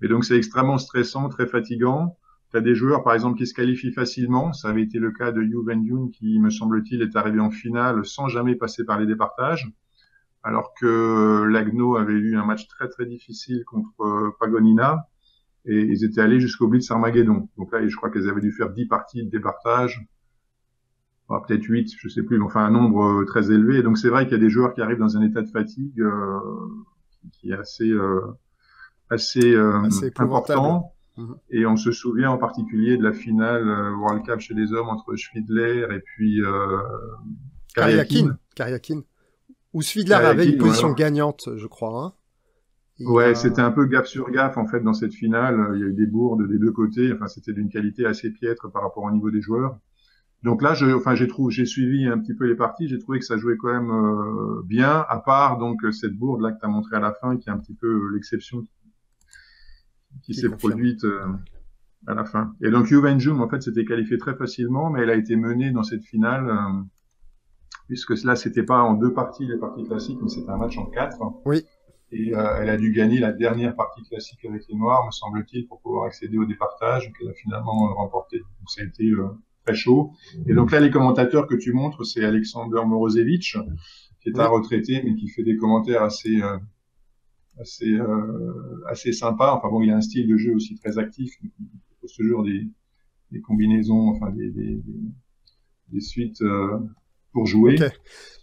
Et donc, c'est extrêmement stressant, très fatigant. Tu as des joueurs, par exemple, qui se qualifient facilement. Ça avait été le cas de Yu Wenyun, qui, me semble-t-il, est arrivé en finale sans jamais passer par les départages. Alors que Lagno avait eu un match très très difficile contre Pagonina et ils étaient allés jusqu'au Blitz Armageddon. Donc là, je crois qu'elles avaient dû faire 10 parties de départage, peut-être 8, je sais plus, mais enfin un nombre très élevé. Et donc c'est vrai qu'il y a des joueurs qui arrivent dans un état de fatigue qui est assez Assez épouvantable. important. Et on se souvient en particulier de la finale World Cup chez les hommes entre Schwidler et puis Karyakin. Où Schwidler avait une position gagnante, je crois. Hein. Ouais, c'était un peu gaffe sur gaffe en fait dans cette finale. Il y a eu des bourdes des deux côtés. Enfin, c'était d'une qualité assez piètre par rapport au niveau des joueurs. Donc là, j'ai suivi un petit peu les parties. J'ai trouvé que ça jouait quand même bien, à part donc cette bourde là que tu as montré à la fin, qui est un petit peu l'exception qui s'est produite à la fin. Et donc Yu Wenjun, en fait, s'était qualifiée très facilement, mais elle a été menée dans cette finale, puisque là, c'était pas en 2 parties, les parties classiques, mais c'était un match en 4. Oui. Et elle a dû gagner la dernière partie classique avec les Noirs, me semble-t-il, pour pouvoir accéder au départage, qu'elle a finalement remporté. Donc ça a été très chaud. Et donc là, les commentateurs que tu montres, c'est Alexander Morozevich, qui est un retraité, mais qui fait des commentaires assez sympa. Enfin bon, il a un style de jeu aussi très actif. Il propose toujours des combinaisons, enfin des suites pour jouer. Okay.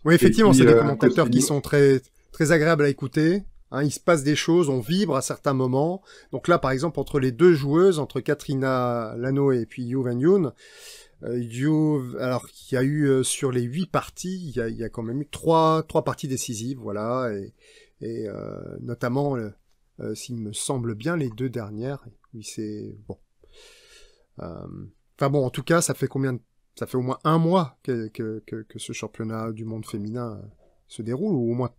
Oui, effectivement, c'est des commentateurs qui sont très très agréables à écouter. Hein, il se passe des choses, on vibre à certains moments. Donc là, par exemple, entre les deux joueuses, entre Katrina Lano et puis Yu Wenyun, alors il y a eu sur les 8 parties, il y a quand même eu trois parties décisives, voilà, et notamment, s'il me semble bien, les 2 dernières. Oui, c'est bon. Enfin bon, en tout cas, ça fait au moins 1 mois que ce championnat du monde féminin se déroule, ou au moins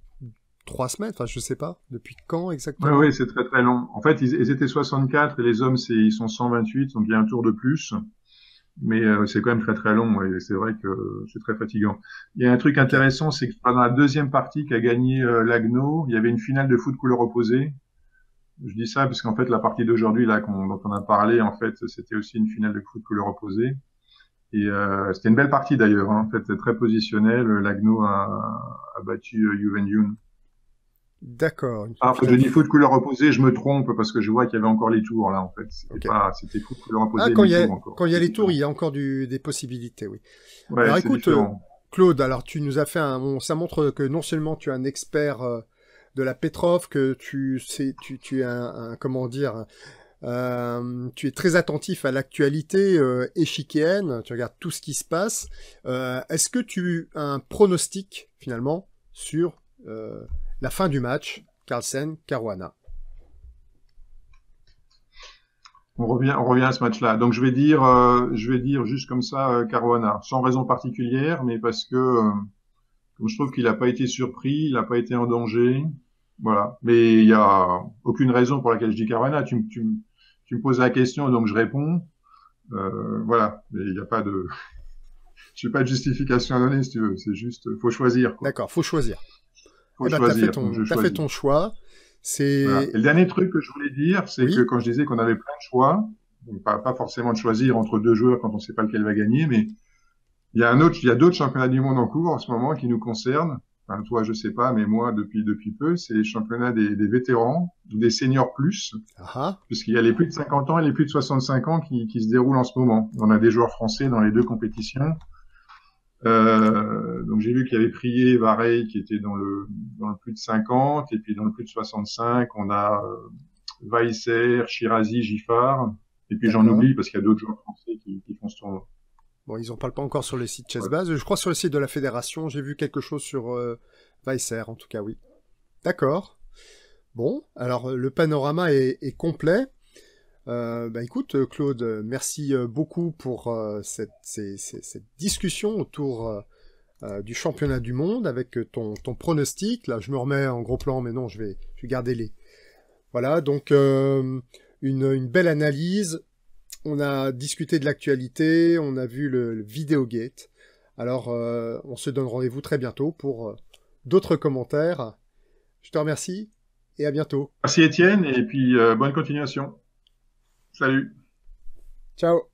3 semaines, enfin je sais pas, depuis quand exactement. Oui, c'est très très long. En fait, ils étaient 64 et les hommes ils sont 128, donc il y a un tour de plus. Mais c'est quand même très très long et c'est vrai que c'est très fatigant. Il y a un truc intéressant, c'est que pendant la deuxième partie qu'a gagné Lagno, il y avait une finale de foot couleur opposée. Je dis ça parce qu'en fait la partie d'aujourd'hui là dont on a parlé, en fait, c'était aussi une finale de foot couleur opposée. Et c'était une belle partie d'ailleurs. Hein. En fait, c'est très positionnel. Lagno a battu Yu Wenyun. D'accord. Alors, quand je dis foot couleur opposée, je me trompe parce que je vois qu'il y avait encore les tours là, en fait. C'était foot couleur opposée. Ah, quand il y a les tours, il y a encore des possibilités, oui. Ouais, alors écoute, Claude, alors tu nous as fait ça montre que non seulement tu es un expert de la Petrov, que tu es comment dire, tu es très attentif à l'actualité échiquéenne, tu regardes tout ce qui se passe. Est-ce que tu as un pronostic, finalement, sur la fin du match, Carlsen-Caruana? On revient à ce match-là. Donc je vais dire juste comme ça Caruana, sans raison particulière, mais parce que comme je trouve qu'il n'a pas été surpris, il n'a pas été en danger, voilà. Mais il y a aucune raison pour laquelle je dis Caruana. Tu me poses la question, donc je réponds. Voilà. Mais il n'y a pas de, je n'ai pas de justification à donner, si tu veux. C'est juste, faut choisir. D'accord, faut choisir. Faut choisir. T'as fait ton choix. Voilà. Et le dernier truc que je voulais dire, c'est que quand je disais qu'on avait plein de choix, donc pas forcément de choisir entre 2 joueurs quand on ne sait pas lequel va gagner, mais il y a d'autres championnats du monde en cours en ce moment qui nous concernent. Enfin, toi, je sais pas, mais moi, depuis peu, c'est les championnats des vétérans, ou des seniors plus, puisqu'il y a les plus de 50 ans et les plus de 65 ans qui se déroulent en ce moment. On a des joueurs français dans les 2 compétitions. Donc j'ai vu qu'il y avait Prié, Varey qui était dans le plus de 50, et puis dans le plus de 65, on a Weisser, Shirazi, Giffard, et puis j'en oublie parce qu'il y a d'autres joueurs français qui font ce tournoi. Bon, ils en parlent pas encore sur le site Chessbase. Je crois sur le site de la fédération, j'ai vu quelque chose sur Weisser, en tout cas, oui. D'accord. Bon, alors le panorama est complet. Écoute, Claude, merci beaucoup pour cette discussion autour du championnat du monde avec ton pronostic. Là, je me remets en gros plan, mais non, je vais garder les. Voilà, donc une belle analyse. On a discuté de l'actualité, on a vu le Videogate. Alors, on se donne rendez-vous très bientôt pour d'autres commentaires. Je te remercie et à bientôt. Merci Étienne, et puis bonne continuation. Salut. Ciao.